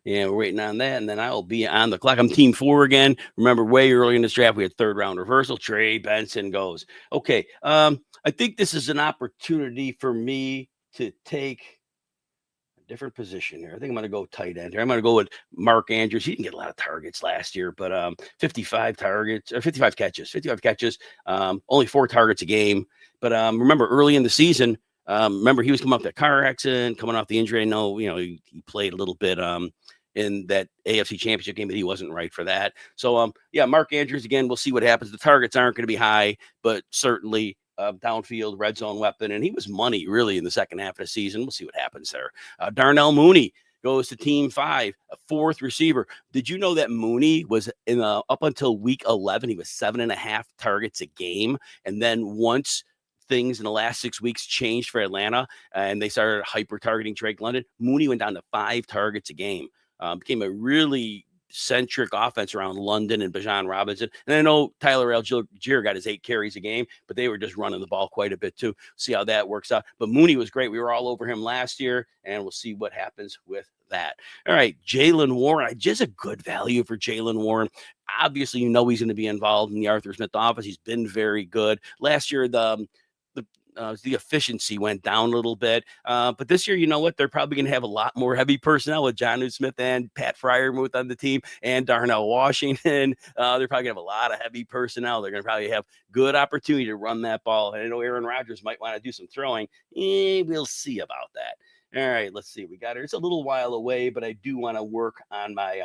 And we're waiting on that, and then I'll be on the clock. I'm team 4 again. Remember, way early in this draft, we had 3rd round reversal. Trey Benson goes. Okay, I think this is an opportunity for me to take a different position here. I think I'm going to go tight end here. I'm going to go with Mark Andrews. He didn't get a lot of targets last year, but 55 catches, only 4 targets a game. But remember, early in the season, remember he was coming off that car accident, coming off the injury. I know, he played a little bit in that AFC Championship game, but he wasn't right for that. So, Mark Andrews, again, we'll see what happens. The targets aren't going to be high, but certainly downfield red zone weapon. And he was money really in the second half of the season. We'll see what happens there. Darnell Mooney goes to team 5, a 4th receiver. Did you know that Mooney was up until week 11, he was 7.5 targets a game. And then once things in the last 6 weeks changed for Atlanta and they started hyper targeting Drake London, Mooney went down to 5 targets a game. Became a really centric offense around London and Bijan Robinson. And I know Tyler Algier got his 8 carries a game, but they were just running the ball quite a bit too. See how that works out. But Mooney was great. We were all over him last year, and we'll see what happens with that. All right, Jaylen Warren. Just a good value for Jaylen Warren. Obviously, he's going to be involved in the Arthur Smith offense. He's been very good. Last year, the efficiency went down a little bit. But this year, you know what? They're probably going to have a lot more heavy personnel with Jonnu Smith and Pat Freiermuth on the team and Darnell Washington. They're probably going to have a lot of heavy personnel. They're going to probably have good opportunity to run that ball. And I know Aaron Rodgers might want to do some throwing. We'll see about that. All right, let's see. We got it. It's a little while away, but I do want to work on my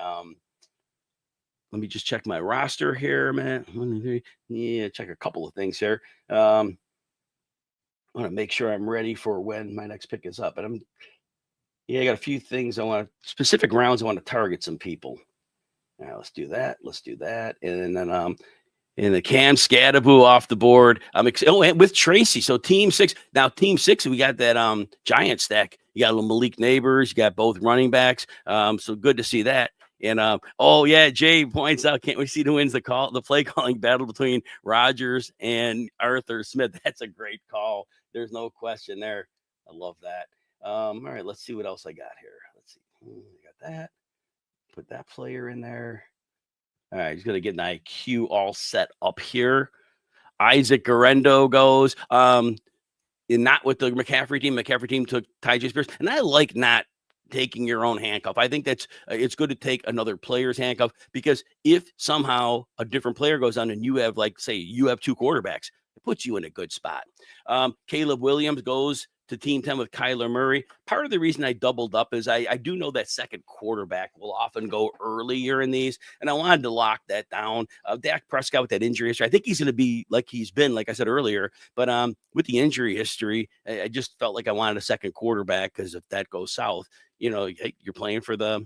let me just check my roster here, man. Yeah, check a couple of things here. I want to make sure I'm ready for when my next pick is up. But I got a few things specific rounds I want to target some people. All right, let's do that. And then in the Cam Scadaboo off the board. And with Tracy. So team 6. Now team 6, we got that giant stack. You got Malik Neighbors, you got both running backs. So good to see that. And Jay points out, can't we see who wins the play calling battle between Rodgers and Arthur Smith? That's a great call. There's no question there. I love that. All right, let's see what else I got here. Let's see. I got that. Put that player in there. All right, he's going to get an IQ all set up here. Isaac Garendo goes. And not with the McCaffrey team. McCaffrey team took Tyjae Spears. And I like not taking your own handcuff. I think it's good to take another player's handcuff, because if somehow a different player goes on and you have, like, say, you have 2 quarterbacks, it puts you in a good spot. Caleb Williams goes to team 10 with Kyler Murray. Part of the reason I doubled up is I do know that second quarterback will often go earlier in these, and I wanted to lock that down. Dak Prescott with that injury history, I think he's going to be like he's been, like I said earlier, but with the injury history, I just felt like I wanted a second quarterback, because if that goes south, you're playing for the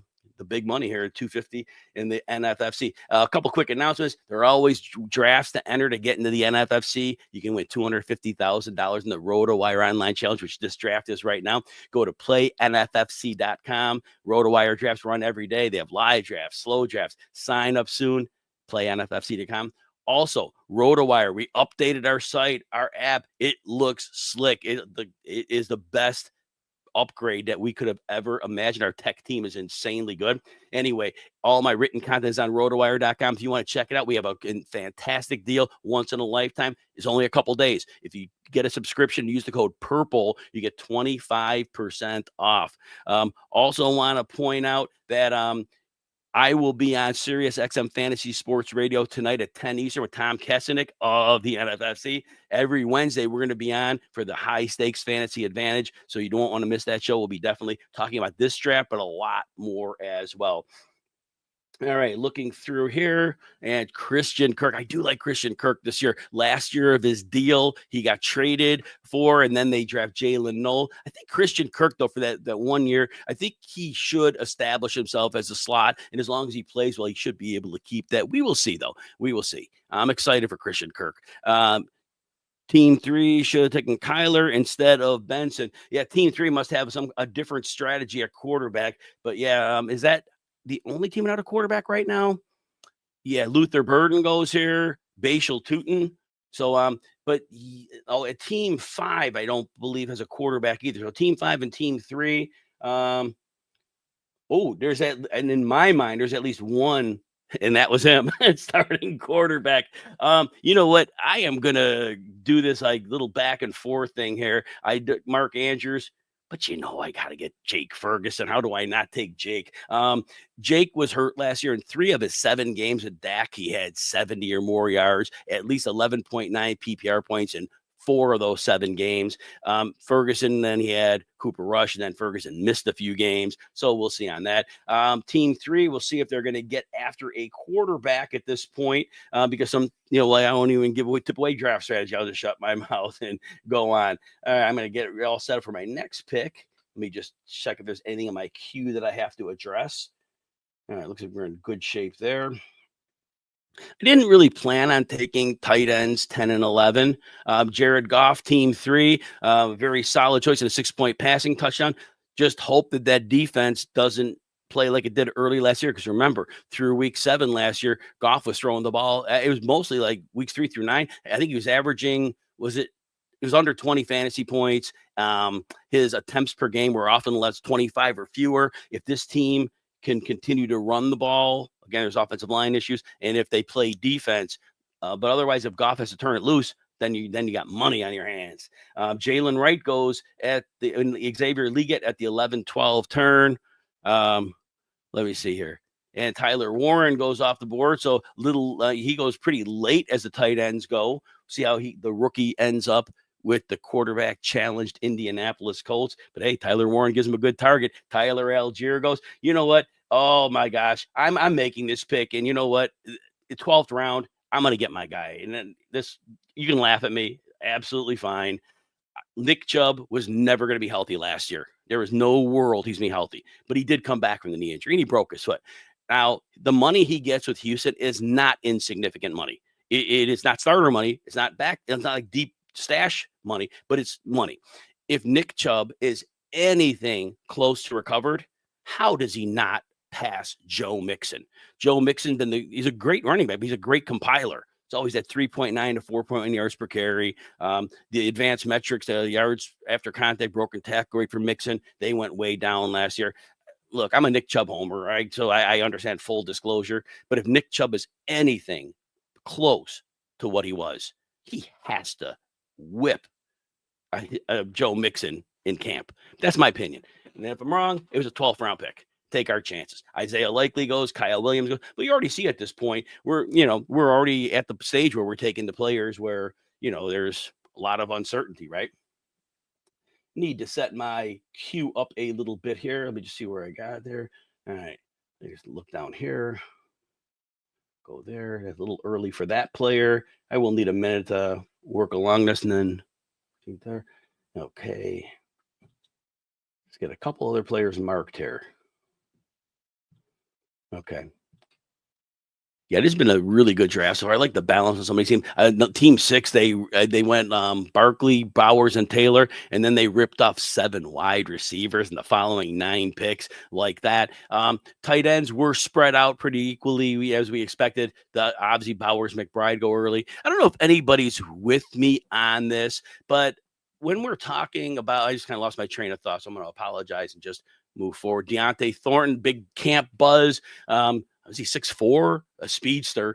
big money here at $250 in the NFFC. A couple quick announcements. There are always drafts to enter to get into the NFFC. You can win $250,000 in the RotoWire Online Challenge, which this draft is right now. Go to playnffc.com. RotoWire drafts run every day. They have live drafts, slow drafts. Sign up soon. Playnffc.com. Also, RotoWire, we updated our site, our app. It looks slick. It is the best upgrade that we could have ever imagined. Our tech team is insanely good. Anyway, all my written content is on rotowire.com. If you want to check it out, we have a fantastic deal. Once in a lifetime. It's only a couple days. If you get a subscription, use the code PURPLE, you get 25% off. Also want to point out that I will be on Sirius XM Fantasy Sports Radio tonight at 10 Eastern with Tom Kesenick of the NFFC. Every Wednesday, we're going to be on for the High Stakes Fantasy Advantage, so you don't want to miss that show. We'll be definitely talking about this draft, but a lot more as well. All right, looking through here, and Christian Kirk. I do like Christian Kirk this year. Last year of his deal, he got traded for, and then they draft Jalen Noel. I think Christian Kirk, though, for that 1 year, I think he should establish himself as a slot, and as long as he plays well, he should be able to keep that. We will see, though. We will see. I'm excited for Christian Kirk. Team 3 should have taken Kyler instead of Benson. Yeah, Team 3 must have a different strategy at quarterback. But yeah, is that the only team without a quarterback right now? Yeah, Luther Burden goes here, Bashal Tootin. So, but at Team 5, I don't believe has a quarterback either. So Team 5 and Team 3. There's that, and in my mind, there's at least one, and that was him, starting quarterback. You know what? I am gonna do this like little back and forth thing here. Mark Andrews. But I got to get Jake Ferguson. How do I not take Jake? Jake was hurt last year. In 3 of his 7 games with Dak, he had 70 or more yards, at least 11.9 PPR points in 4 of those 7 games. Ferguson, then he had Cooper Rush, and then Ferguson missed a few games. So we'll see on that. Team 3, we'll see if they're going to get after a quarterback at this point, because I won't even tip away draft strategy. I'll just shut my mouth and go on. I'm going to get it all set up for my next pick. Let me just check if there's anything in my queue that I have to address. All right, looks like we're in good shape there. I didn't really plan on taking tight ends 10 and 11. Jared Goff, team 3, very solid choice and a 6-point passing touchdown. Just hope that that defense doesn't play like it did early last year. Because remember, through week 7 last year, Goff was throwing the ball. It was mostly like weeks 3 through 9. I think he was averaging, it was under 20 fantasy points. His attempts per game were often less 25 or fewer. If this team can continue to run the ball, again, there's offensive line issues, and if they play defense, but otherwise, if Goff has to turn it loose, then you got money on your hands. Jalen Wright goes in the Xavier League at the 11-12 turn. Let me see here. And Tyler Warren goes off the board. So he goes pretty late as the tight ends go. See how the rookie ends up with the quarterback challenged Indianapolis Colts. But hey, Tyler Warren gives him a good target. Tyler Algier goes, you know what? Oh my gosh, I'm making this pick. And you know what? The 12th round, I'm going to get my guy. And then you can laugh at me. Absolutely fine. Nick Chubb was never going to be healthy last year. There was no world he's going to be healthy, but he did come back from the knee injury and he broke his foot. Now, the money he gets with Houston is not insignificant money. It is not starter money. It's not like deep stash money, but it's money. If Nick Chubb is anything close to recovered, how does he not pass Joe Mixon? Joe Mixon, he's a great running back. He's a great compiler. It's always at 3.9 to 4.1 yards per carry. The advanced metrics, the yards after contact, broken tackle rate for Mixon, they went way down last year. Look, I'm a Nick Chubb homer, right? So I understand full disclosure. But if Nick Chubb is anything close to what he was, he has to whip Joe Mixon in camp. That's my opinion. And if I'm wrong, it was a 12th round pick. Take our chances. Isaiah Likely goes, Kyle Williams goes, but you already see at this point, we're already at the stage where we're taking the players where, there's a lot of uncertainty, right? Need to set my queue up a little bit here. Let me just see where I got there. All right. Just look down here. Go there. That's a little early for that player. I will need a minute to work along this and then there. Okay. Let's get a couple other players marked here. Okay. Yeah, it has been a really good draft. So I like the balance of somebody's team. Team 6, they went Barkley, Bowers, and Taylor, and then they ripped off 7 wide receivers in the following 9 picks like that. Tight ends were spread out pretty equally as we expected. Obviously, Bowers, McBride go early. I don't know if anybody's with me on this, but when we're talking about, I just kind of lost my train of thought, so I'm going to apologize and just move forward. Deontay Thornton, big camp buzz. Was he 6'4", a speedster,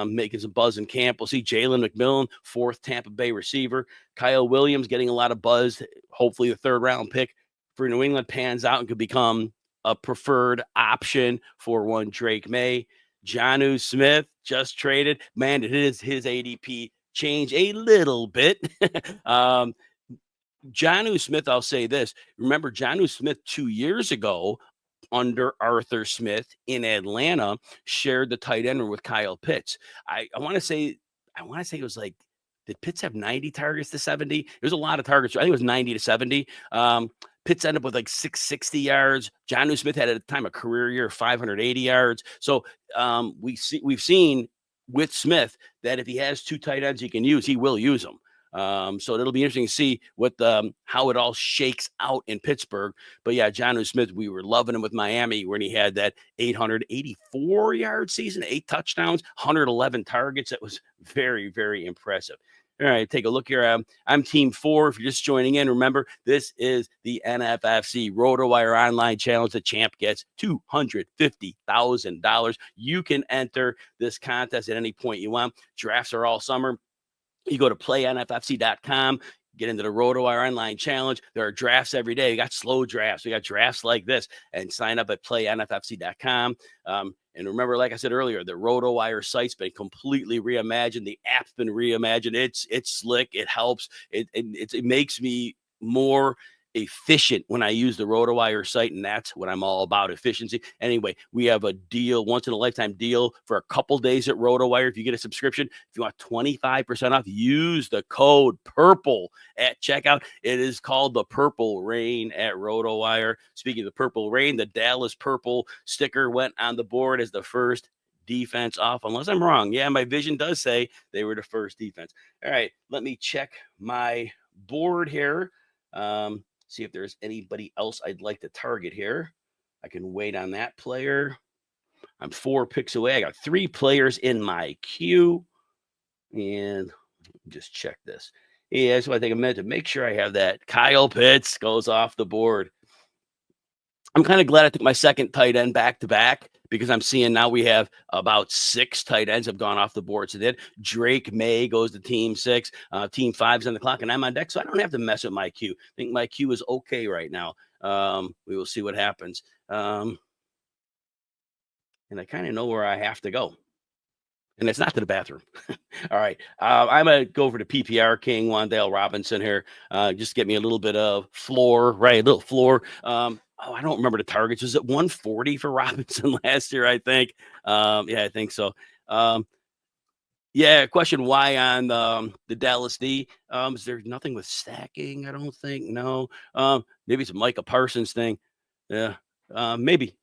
making some buzz in camp? We'll see Jalen McMillan, 4th Tampa Bay receiver. Kyle Williams getting a lot of buzz. Hopefully the 3rd round pick for New England pans out and could become a preferred option for one Drake May. Jonnu Smith just traded. Man, did his ADP change a little bit. Jonnu Smith, I'll say this. Remember, Jonnu Smith 2 years ago under Arthur Smith in Atlanta shared the tight end with Kyle Pitts. I want to say it was like, did Pitts have 90 targets to 70? There's a lot of targets. I think it was 90 to 70. Pitts ended up with like 660 yards. Jonnu Smith had at the time a career year of 580 yards. So we've seen with Smith that if he has 2 tight ends he can use, he will use them. So it'll be interesting to see how it all shakes out in Pittsburgh. But yeah, Jonnu Smith, we were loving him with Miami when he had that 884-yard season, 8 touchdowns, 111 targets. That was very, very impressive. All right, take a look here. I'm Team 4. If you're just joining in, remember, this is the NFFC RotoWire Online Challenge. The champ gets $250,000. You can enter this contest at any point you want. Drafts are all summer. You go to playnffc.com, get into the RotoWire Online Challenge. There are drafts every day. We got slow drafts. We got drafts like this. And sign up at playnffc.com. And remember, like I said earlier, the RotoWire site's been completely reimagined. The app's been reimagined. It's slick. It helps. It makes me more efficient when I use the RotoWire site, and that's what I'm all about, efficiency. Anyway, we have a deal, once in a lifetime deal for a couple days at RotoWire. If you get a subscription, if you want 25% off, use the code PURPLE at checkout. It is called the Purple Rain at RotoWire. Speaking of the Purple Rain, the Dallas Purple sticker went on the board as the first defense off, unless I'm wrong. Yeah, my vision does say they were the first defense. All right, let me check my board here. See if there's anybody else I'd like to target here. I can wait on that player. I'm 4 picks away. I got 3 players in my queue. And just check this. Yeah, so I take a minute to make sure I have that. Kyle Pitts goes off the board. I'm kind of glad I took my second tight end back to back, because I'm seeing now we have about 6 tight ends have gone off the board. So then Drake May goes to team 6, team 5's on the clock, and I'm on deck. So I don't have to mess with my queue. I think my queue is okay right now. We will see what happens. And I kind of know where I have to go. And it's not to the bathroom. All right. I'm going to go for the PPR King, Wan'Dale Robinson here. Just get me a little bit of floor, right? A little floor. I don't remember the targets. Was it 140 for Robinson last year, I think? Yeah, I think so. Yeah, question why on the Dallas D? Is there nothing with stacking? I don't think. No. Maybe it's a Micah Parsons thing. Yeah. Maybe.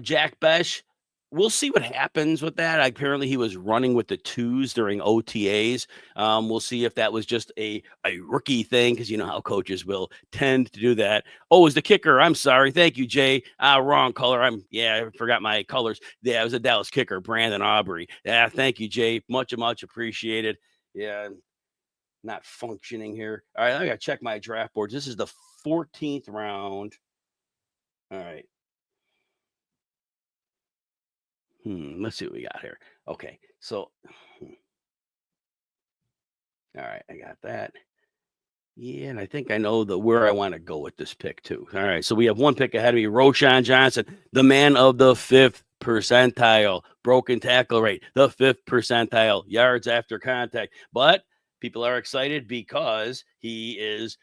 Jack Besh. We'll see what happens with that. Apparently, he was running with the 2s during OTAs. We'll see if that was just a rookie thing, because you know how coaches will tend to do that. Oh, is the kicker? I'm sorry. Thank you, Jay. Wrong color. I forgot my colors. Yeah, it was a Dallas kicker, Brandon Aubrey. Yeah, thank you, Jay. Much appreciated. Yeah, not functioning here. All right, I got to check my draft boards. This is the 14th round. All right. Let's see what we got here. Okay, so, all right, I got that. Yeah, and I think I know where I want to go with this pick too. All right, so we have 1 pick ahead of me. Roshan Johnson, the man of the 5th percentile, broken tackle rate, the 5th percentile, yards after contact. But people are excited because he is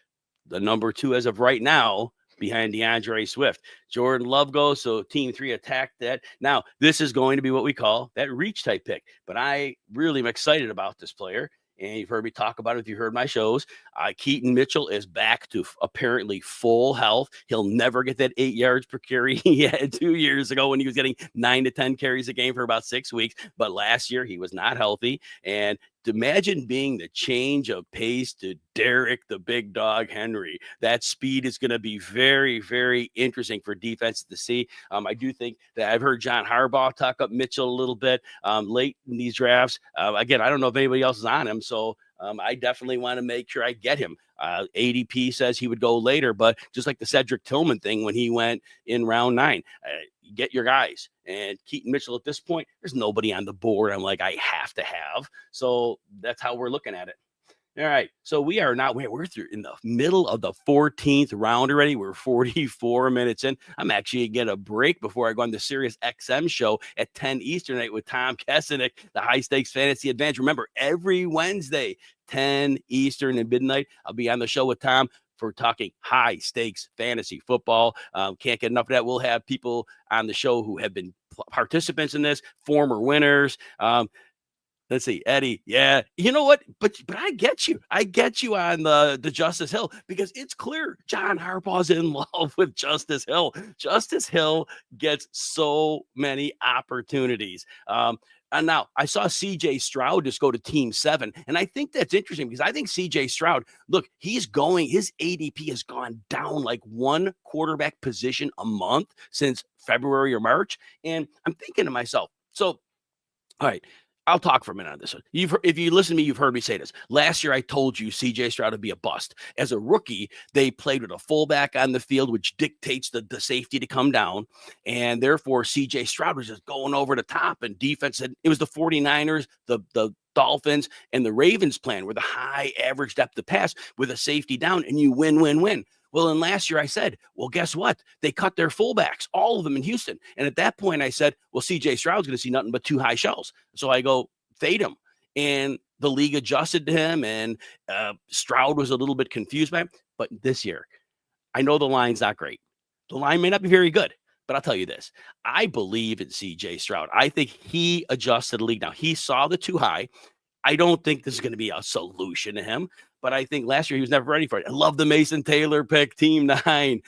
the number 2 as of right now, behind DeAndre Swift. Jordan Love goes, so team 3 attacked that. Now, this is going to be what we call that reach type pick, but I really am excited about this player. And you've heard me talk about it if you heard my shows. Keaton Mitchell is back to apparently full health. He'll never get that 8 yards per carry he had 2 years ago when he was getting 9 to 10 carries a game for about 6 weeks. But last year he was not healthy. And imagine being the change of pace to Derek the Big Dog Henry. That speed is going to be very, very interesting for defenses to see. I do think that I've heard John Harbaugh talk up Mitchell a little bit late in these drafts. Again, I don't know if anybody else is on him, so I definitely want to make sure I get him. ADP says he would go later, but just like the Cedric Tillman thing when he went in round 9, get your guys. And Keaton Mitchell at this point, there's nobody on the board I'm like, I have to have. So that's how we're looking at it. All right. So we are now, we're through in the middle of the 14th round already. We're 44 minutes in. I'm actually going to get a break before I go on the Sirius XM show at 10 Eastern night with Tom Kesenick, the High Stakes Fantasy Advantage. Remember, every Wednesday, 10 Eastern and midnight, I'll be on the show with Tom for talking high stakes fantasy football. Can't get enough of that. We'll have people on the show who have been participants in this, former winners. Let's see, Eddie. Yeah, you know what? But I get you. I get you on the Justice Hill, because it's clear John Harbaugh's in love with Justice Hill. Justice Hill gets so many opportunities. And now I saw CJ Stroud just go to team 7. And I think that's interesting, because I think CJ Stroud, look, his ADP has gone down like 1 quarterback position a month since February or March. And I'm thinking to myself, so, all right, I'll talk for a minute on this one. If you listen to me, you've heard me say this. Last year, I told you CJ Stroud would be a bust. As a rookie, they played with a fullback on the field, which dictates the safety to come down. And therefore, CJ Stroud was just going over the top, and defense said it was the 49ers, the Dolphins, and the Ravens plan where the high average depth of pass with a safety down, and you win. Well, and last year I said, well, guess what? They cut their fullbacks, all of them in Houston. And at that point I said, well, CJ Stroud's going to see nothing but 2 high shells. So I go, fade him. And the league adjusted to him, and Stroud was a little bit confused by him. But this year, I know the line's not great. The line may not be very good, but I'll tell you this. I believe in CJ Stroud. I think he adjusted the league. Now, he saw the too high. I don't think this is going to be a solution to him, but I think last year he was never ready for it. I love the Mason Taylor pick, Team 9.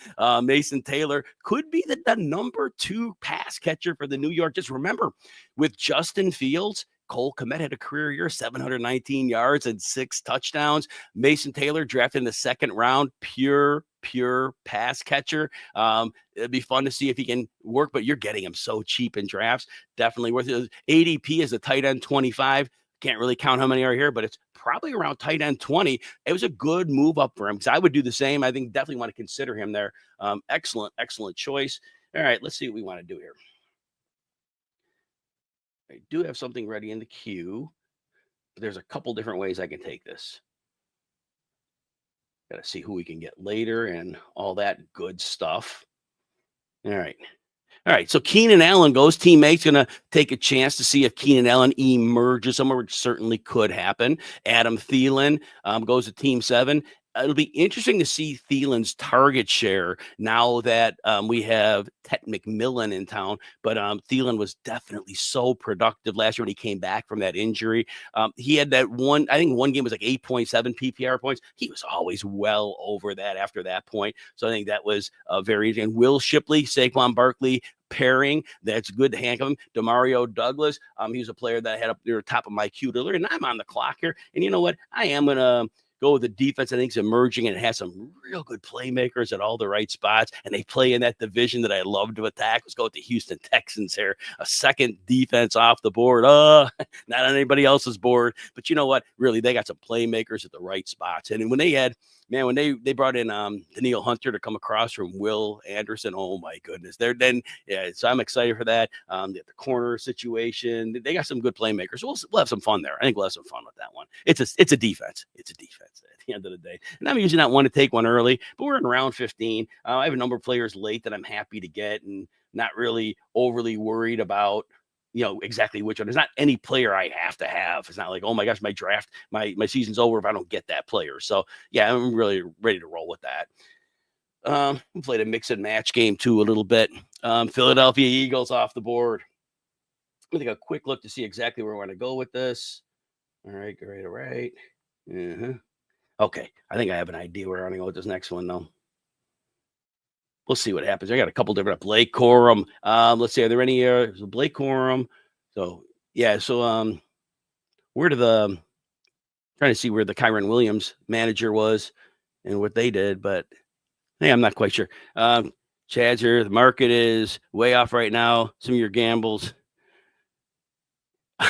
Mason Taylor could be the number 2 pass catcher for the New York. Just remember, with Justin Fields, Cole Kmet had a career year, 719 yards and 6 touchdowns. Mason Taylor drafted in the 2nd round, pure pass catcher. It'd be fun to see if he can work, but you're getting him so cheap in drafts. Definitely worth it. ADP is a tight end 25. Can't really count how many are here, but it's probably around tight end 20. It was a good move up for him because I would do the same. I think definitely want to consider him there. Excellent choice. All right, let's see what we want to do here. I do have something ready in the queue, but there's a couple different ways I can take this. Got to see who we can get later and all that good stuff. All right. So Keenan Allen goes. Teammate's going to take a chance to see if Keenan Allen emerges somewhere, which certainly could happen. Adam Thielen goes to Team 7. It'll be interesting to see Thielen's target share now that we have Ted McMillan in town. But Thielen was definitely so productive last year when he came back from that injury. He had that one, I think one game was like 8.7 PPR points. He was always well over that after that point. So I think that was very easy. And Will Shipley, Saquon Barkley pairing, that's good to handcuff him. Demario Douglas, he was a player that I had up near the top of my queue to learn. And I'm on the clock here. And you know what? I am going to go with the defense. I think it's emerging and it has some real good playmakers at all the right spots. And they play in that division that I love to attack. Let's go with the Houston Texans here. A second defense off the board. Not on anybody else's board. But you know what? Really, they got some playmakers at the right spots. And when they had, man, when they brought in Daniil Hunter to come across from Will Anderson, oh my goodness. So I'm excited for that. The corner situation. They got some good playmakers. We'll have some fun there. I think we'll have some fun with that one. It's a defense. It's a defense at the end of the day. And I'm usually not one to take one early, but we're in round 15. I have a number of players late that I'm happy to get and not really overly worried about, exactly which one. There's not any player I have to have. It's not like, oh my gosh, my draft, my season's over if I don't get that player. So yeah, I'm really ready to roll with that. We played a mix and match game too a little bit. Philadelphia Eagles off the board. I'm gonna take a quick look to see exactly where we're going to go with this. All right. Okay, I think I have an idea where I'm going to go with this next one, though. We'll see what happens. I got a couple different Blake Corum. Let's see, are there any Blake Corum? So yeah, trying to see where the Kyron Williams manager was and what they did, but hey, I'm not quite sure. Chad's here. The market is way off right now. Some of your gambles.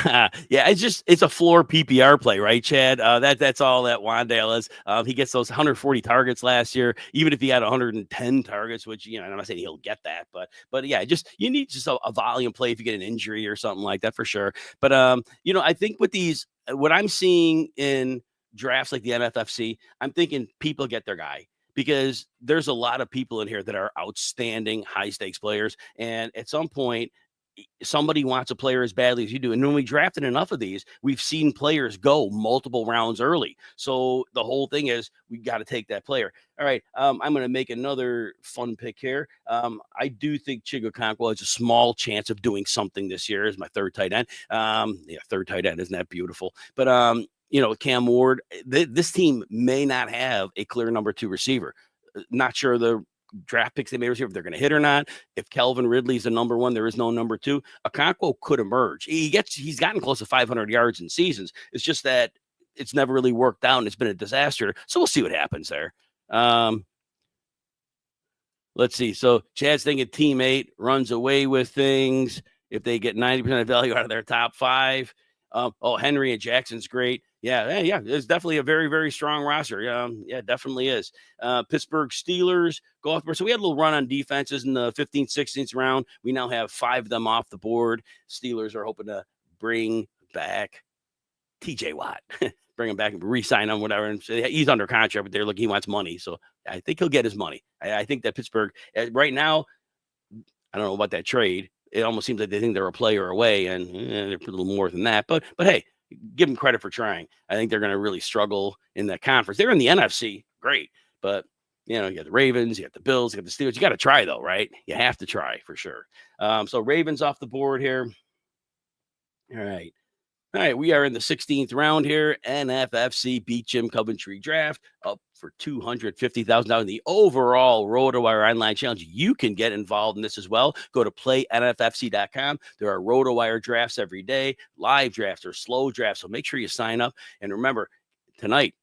Yeah, it's a floor PPR play, right, Chad? That's all that Wandale is. He gets those 140 targets last year, even if he had 110 targets, which I'm not saying he'll get that, but yeah, you need just a volume play if you get an injury or something like that for sure. But I think with these, what I'm seeing in drafts like the NFFC, I'm thinking people get their guy. Because there's a lot of people in here that are outstanding high stakes players, and at some point somebody wants a player as badly as you do. And when we drafted enough of these, we've seen players go multiple rounds early. So the whole thing is we got to take that player. All right. I'm going to make another fun pick here. I do think Chigokonkwo has a small chance of doing something this year as my third tight end. Third tight end. Isn't that beautiful? But, Cam Ward, this team may not have a clear number 2 receiver. Not sure the draft picks they may receive if they're going to hit or not. If Calvin Ridley's the number 1, there is no number 2. Okonkwo could emerge. He's gotten close to 500 yards in seasons. It's just that it's never really worked out and it's been a disaster. So we'll see what happens there. Let's see. So Chad's thinking Team 8 runs away with things if they get 90% of value out of their top 5. Henry and Jackson's great. Yeah. It's definitely a very, very strong roster. Yeah, definitely is. Pittsburgh Steelers go off the board. So we had a little run on defenses in the 15th, 16th round. We now have 5 of them off the board. Steelers are hoping to bring back TJ Watt, bring him back and re-sign him, whatever. And he's under contract, but he wants money. So I think he'll get his money. I think that Pittsburgh right now, I don't know about that trade. It almost seems like they think they're a player away, and they're a little more than that. But hey, give them credit for trying. I think they're going to really struggle in that conference. They're in the NFC, great, but you got the Ravens, you got the Bills, you got the Steelers. You got to try though, right? You have to try for sure. So Ravens off the board here. All right. We are in the 16th round here. NFFC Beecham Coventry draft up for $250,000 in the overall RotoWire Online Challenge. You can get involved in this as well. Go to playnffc.com. There are RotoWire drafts every day, live drafts or slow drafts. So make sure you sign up. And remember, tonight,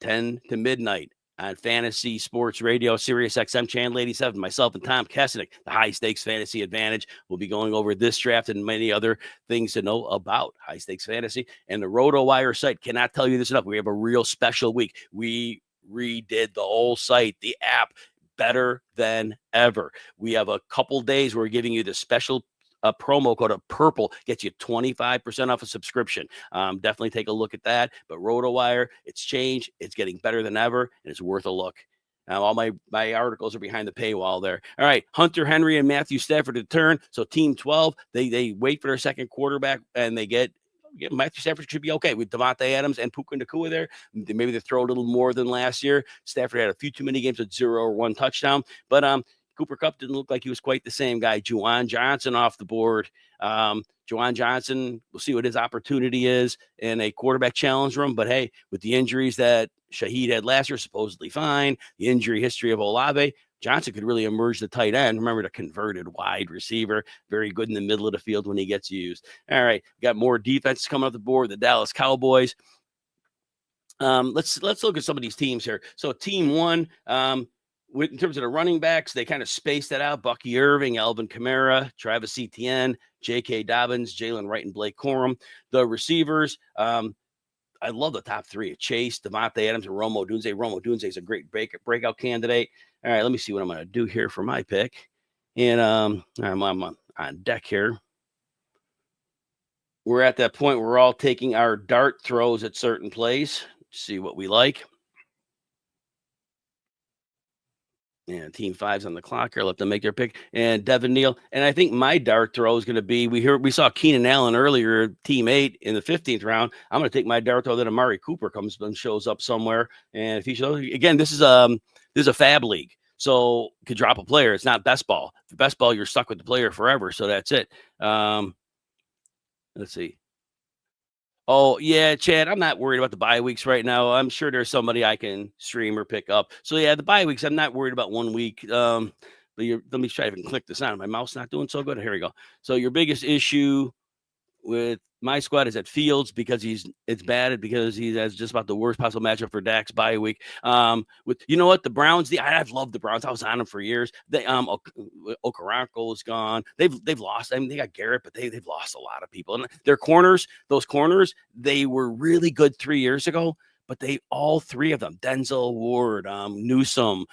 10 to midnight, on Fantasy Sports Radio, Sirius XM Channel 87. Myself and Tom Kesenick, the High Stakes Fantasy Advantage. We'll be going over this draft and many other things to know about High Stakes Fantasy. And the RotoWire site, cannot tell you this enough. We have a real special week. We redid the whole site, the app, better than ever. We have a couple days where we're giving you the special promo code of PURPLE gets you 25% off a subscription. Definitely take a look at that. But RotoWire, it's changed. It's getting better than ever, and it's worth a look. All my articles are behind the paywall there. All right, Hunter Henry and Matthew Stafford to turn. So Team 12, they wait for their second quarterback, and they get Matthew Stafford should be okay with Devontae Adams and Puka Nacua there. Maybe they throw a little more than last year. Stafford had a few too many games with 0 or 1 touchdown, but Cooper Kupp didn't look like he was quite the same guy. Juwan Johnson off the board. Juwan Johnson, we'll see what his opportunity is in a quarterback challenge room. But, hey, with the injuries that Shaheed had last year, supposedly fine, the injury history of Olave, Johnson could really emerge the tight end. Remember, the converted wide receiver, very good in the middle of the field when he gets used. All right, we got more defenses coming off the board, the Dallas Cowboys. Let's look at some of these teams here. So Team 1, in terms of the running backs, they kind of spaced that out. Bucky Irving, Alvin Kamara, Travis Etienne, J.K. Dobbins, Jalen Wright, and Blake Corum. The receivers, I love the top 3. Chase, Devontae Adams, and Rome Odunze. Rome Odunze is a great breakout candidate. All right, let me see what I'm going to do here for my pick. And I'm on deck here. We're at that point where we're all taking our dart throws at certain plays. See what we like. And Team 5's on the clock here. I'll let them make their pick. And Devin Neal. And I think my dart throw is going to be, we saw Keenan Allen earlier, Team 8 in the 15th round. I'm going to take my dart throw that Amari Cooper comes and shows up somewhere. And if he shows, again, this is a fab league. So could drop a player. It's not best ball. For best ball, you're stuck with the player forever. So that's it. Let's see. Oh, yeah, Chad, I'm not worried about the bye weeks right now. I'm sure there's somebody I can stream or pick up. So, yeah, the bye weeks, I'm not worried about 1 week. But let me try if I can click this on. My mouse not doing so good. Here we go. So your biggest issue with my squad is at Fields because it's bad because he has just about the worst possible matchup for Dak's bye week. With the Browns, I've loved the Browns. I was on them for years. They Okoronkwo is gone. They've lost. I mean, they got Garrett, but they've lost a lot of people. And their corners, they were really good 3 years ago. But all 3 of them, Denzel Ward, Newsome,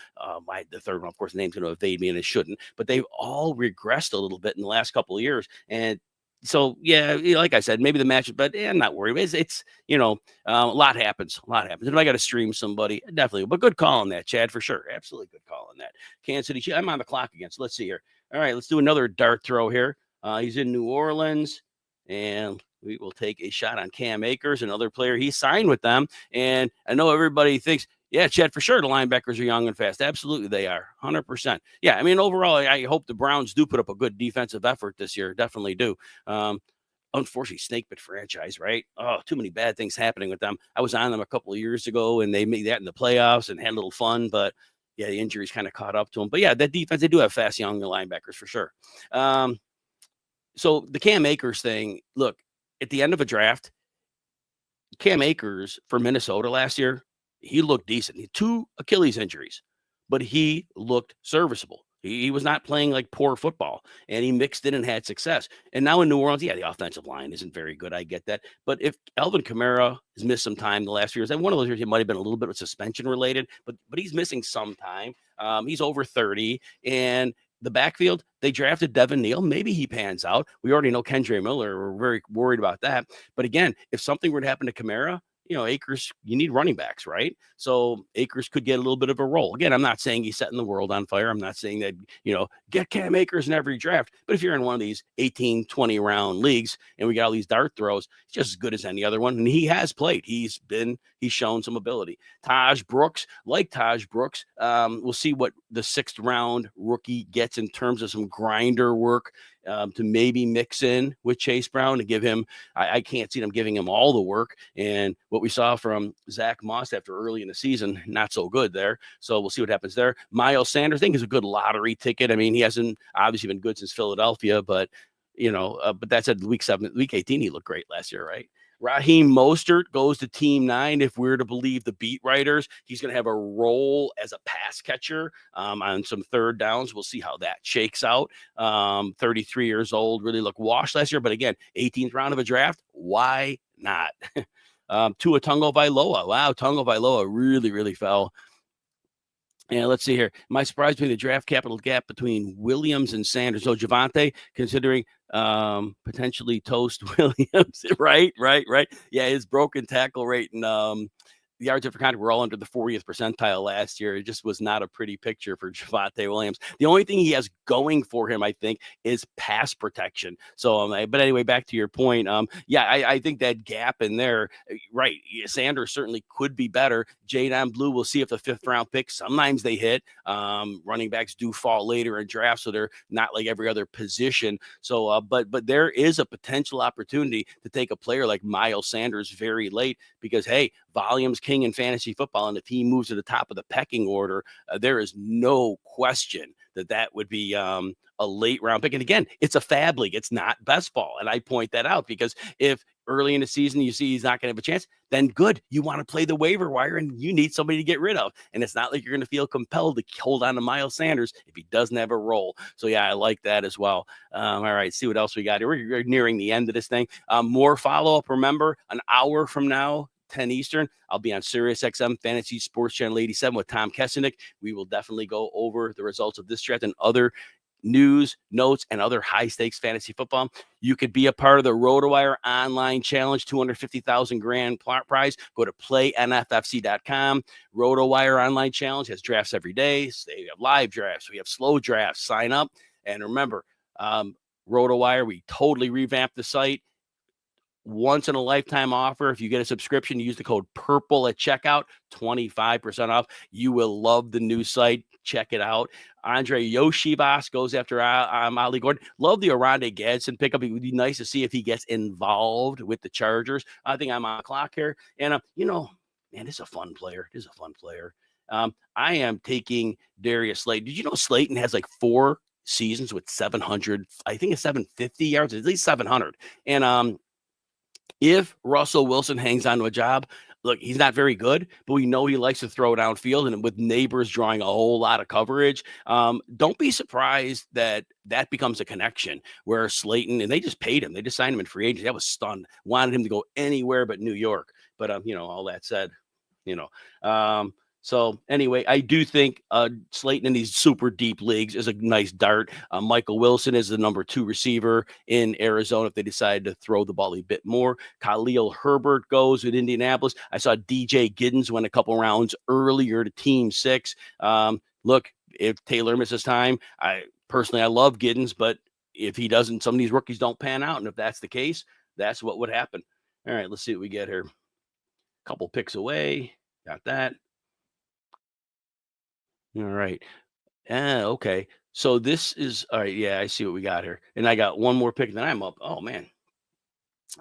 the third one, of course, the name's going to evade me and it shouldn't. But they've all regressed a little bit in the last couple of years. And so, yeah, like I said, maybe the matchup, but I'm not worried. It's a lot happens. And if I got to stream somebody, definitely. But good call on that, Chad, for sure. Absolutely good call on that. Kansas City Chiefs. I'm on the clock again, so let's see here. All right, let's do another dart throw here. He's in New Orleans, and we will take a shot on Cam Akers, another player. He signed with them, and I know everybody thinks, yeah, Chad, for sure, the linebackers are young and fast. Absolutely, they are. 100%. Yeah, I mean, overall, I hope the Browns do put up a good defensive effort this year. Definitely do. Unfortunately, snake bit franchise, right? Oh, too many bad things happening with them. I was on them a couple of years ago, and they made that in the playoffs and had a little fun, but yeah, the injuries kind of caught up to them. But yeah, that defense, they do have fast, young linebackers for sure. So the Cam Akers thing, look, at the end of a draft, Cam Akers for Minnesota last year, he looked decent. He had 2 Achilles injuries, but he looked serviceable. He was not playing like poor football, and he mixed in and had success. And now in New Orleans, yeah, the offensive line isn't very good. I get that. But if Alvin Kamara has missed some time the last few years, and one of those years he might have been a little bit of suspension related, but he's missing some time. He's over 30, and the backfield, they drafted Devin Neal. Maybe he pans out. We already know Kendre Miller. We're very worried about that. But again, if something were to happen to Kamara, Akers, you need running backs, right? So Akers could get a little bit of a role. Again, I'm not saying he's setting the world on fire. I'm not saying that, get Cam Akers in every draft. But if you're in one of these 18, 20 round leagues and we got all these dart throws, he's just as good as any other one. And he has played. He's shown some ability. Taj Brooks, we'll see what the 6th round rookie gets in terms of some grinder work. To maybe mix in with Chase Brown to give him, I can't see them giving him all the work. And what we saw from Zach Moss after early in the season, not so good there. So we'll see what happens there. Miles Sanders, I think, is a good lottery ticket. I mean, he hasn't obviously been good since Philadelphia, but but that said, week 18, he looked great last year, right? Raheem Mostert goes to team 9. If we're to believe the beat writers, he's going to have a role as a pass catcher on some third downs. We'll see how that shakes out. 33 years old, really looked washed last year. But again, 18th round of a draft. Why not? Tua Tagovailoa. Wow, Tagovailoa really, really fell. And let's see here. My surprise between the draft capital gap between Williams and Sanders. So Javonte, considering potentially toast Williams, right? Yeah, his broken tackle rate and the yards after contact were all under the 40th percentile last year. It just was not a pretty picture for Javonte Williams. The only thing he has going for him, I think, is pass protection. So, but anyway, back to your point. I think that gap in there, right? Sanders certainly could be better. Jadon Blue, we'll see if the 5th round pick, sometimes they hit. Running backs do fall later in drafts, so they're not like every other position. So, but there is a potential opportunity to take a player like Miles Sanders very late because, hey, volume's king in fantasy football, and if he moves to the top of the pecking order, there is no question that would be a late round pick. And again, it's a fab league. It's not best ball. And I point that out because if early in the season you see he's not going to have a chance, then good. You want to play the waiver wire and you need somebody to get rid of. And it's not like you're going to feel compelled to hold on to Miles Sanders if he doesn't have a role. So yeah, I like that as well. All right, see what else we got here. We're nearing the end of this thing. More follow-up. Remember, an hour from now, 10 Eastern, I'll be on Sirius XM Fantasy Sports Channel 87 with Tom Kessenich. We will definitely go over the results of this draft and other news, notes, and other high-stakes fantasy football. You could be a part of the RotoWire Online Challenge, $250,000 grand prize. Go to playnffc.com. RotoWire Online Challenge has drafts every day. So we have live drafts. We have slow drafts. Sign up. And remember, RotoWire, we totally revamped the site. Once in a lifetime offer. If you get a subscription, use the code PURPLE at checkout, 25% off. You will love the new site. Check it out. Andre Yoshibas goes after Ali Gordon. Love the Oronde Gadsden pickup. It would be nice to see if he gets involved with the Chargers. I think I'm on the clock here. And, man, this is a fun player. I am taking Darius Slayton. Did you know Slayton has like 4 seasons with 700? I think it's 750 yards, at least 700. And, if Russell Wilson hangs on to a job, look, he's not very good, but we know he likes to throw downfield, and with neighbors drawing a whole lot of coverage, don't be surprised that becomes a connection where Slayton, and they just paid him. They just signed him in free agency. I was stunned. Wanted him to go anywhere but New York. But, all that said, so anyway, I do think Slayton in these super deep leagues is a nice dart. Michael Wilson is the number 2 receiver in Arizona if they decide to throw the ball a bit more. Khalil Herbert goes with Indianapolis. I saw DJ Giddens went a couple rounds earlier to team 6. Look, if Taylor misses time, I love Giddens, but if he doesn't, some of these rookies don't pan out. And if that's the case, that's what would happen. All right, let's see what we get here. Couple picks away. Got that. All right. Okay. So this is all right. Yeah, I see what we got here. And I got one more pick, and then I'm up. Oh, man.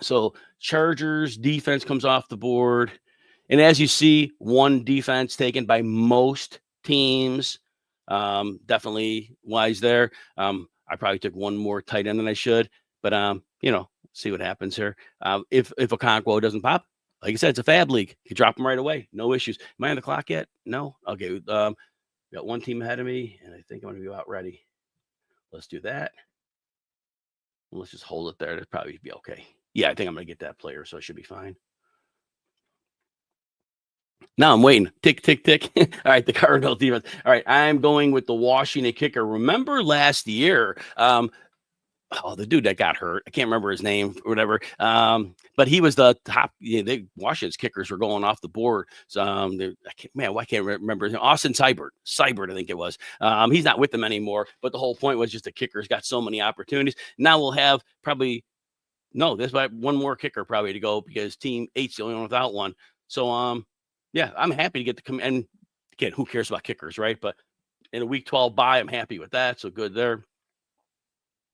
So Chargers defense comes off the board. And as you see, one defense taken by most teams. Definitely wise there. I probably took one more tight end than I should. But, see what happens here. If Okonkwo doesn't pop, like I said, it's a fab league. You can drop them right away. No issues. Am I on the clock yet? No? Okay. Got one team ahead of me, and I think I'm going to be about ready. Let's do that. Let's just hold it there. That'd probably be okay. Yeah, I think I'm going to get that player, so it should be fine. Now I'm waiting. Tick, tick, tick. All right, the Cardinals defense. All right, I'm going with the Washington kicker. Remember last year, the dude that got hurt. I can't remember his name or whatever. But he was the top. Washington's kickers were going off the board. So I can't remember his name. Austin Seibert, I think it was. He's not with them anymore. But the whole point was just the kickers got so many opportunities. Now we'll have probably there's one more kicker probably to go because Team 8's the only one without one. So I'm happy to get to come. And again, who cares about kickers, right? But in a Week 12 bye, I'm happy with that. So good there.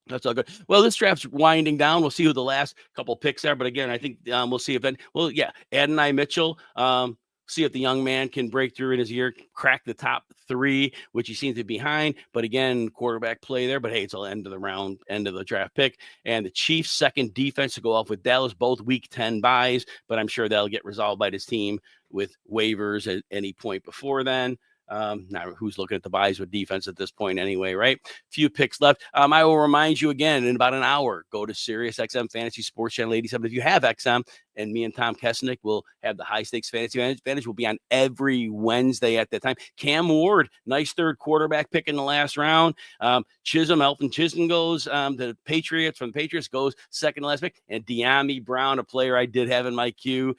That's all good. Well, this draft's winding down. We'll see who the last couple picks are. But again, I think we'll see if Adonai Mitchell. See if the young man can break through in his year, crack the top 3, which he seems to be behind. But again, quarterback play there. But hey, it's all end of the round, end of the draft pick. And the Chiefs' second defense to go off with Dallas, both Week 10 buys. But I'm sure that'll get resolved by this team with waivers at any point before then. Now, who's looking at the buys with defense at this point anyway, right? Few picks left. I will remind you again in about an hour, go to SiriusXM Fantasy Sports Channel 87. If you have XM, and me and Tom Kesnick will have the high stakes fantasy advantage. Will be on every Wednesday at that time. Cam Ward, nice third quarterback pick in the last round. Elton Chisholm goes the Patriots from the Patriots goes second to last pick. And De'Ami Brown, a player I did have in my queue.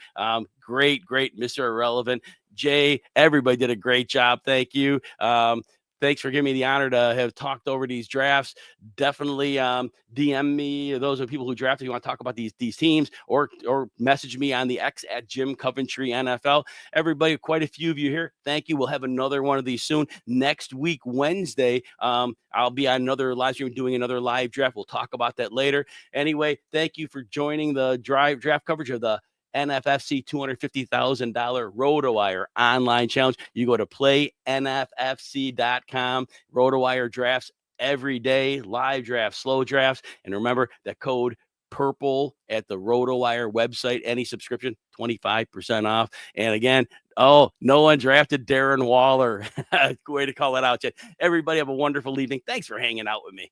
Great, Mr. Irrelevant. Jay, everybody did a great job. Thank you. Thanks for giving me the honor to have talked over these drafts. Definitely DM me. Those are people who drafted. You want to talk about these teams, or message me on the X at Jim Coventry NFL. Everybody, quite a few of you here. Thank you. We'll have another one of these soon. Next week, Wednesday, I'll be on another live stream doing another live draft. We'll talk about that later. Anyway, thank you for joining the draft coverage of the NFFC $250,000 RotoWire online challenge. You go to playnffc.com. RotoWire drafts every day, live drafts, slow drafts. And remember that code PURPLE at the RotoWire website. Any subscription, 25% off. And again, no one drafted Darren Waller. Way to call it out, Chad. Everybody have a wonderful evening. Thanks for hanging out with me.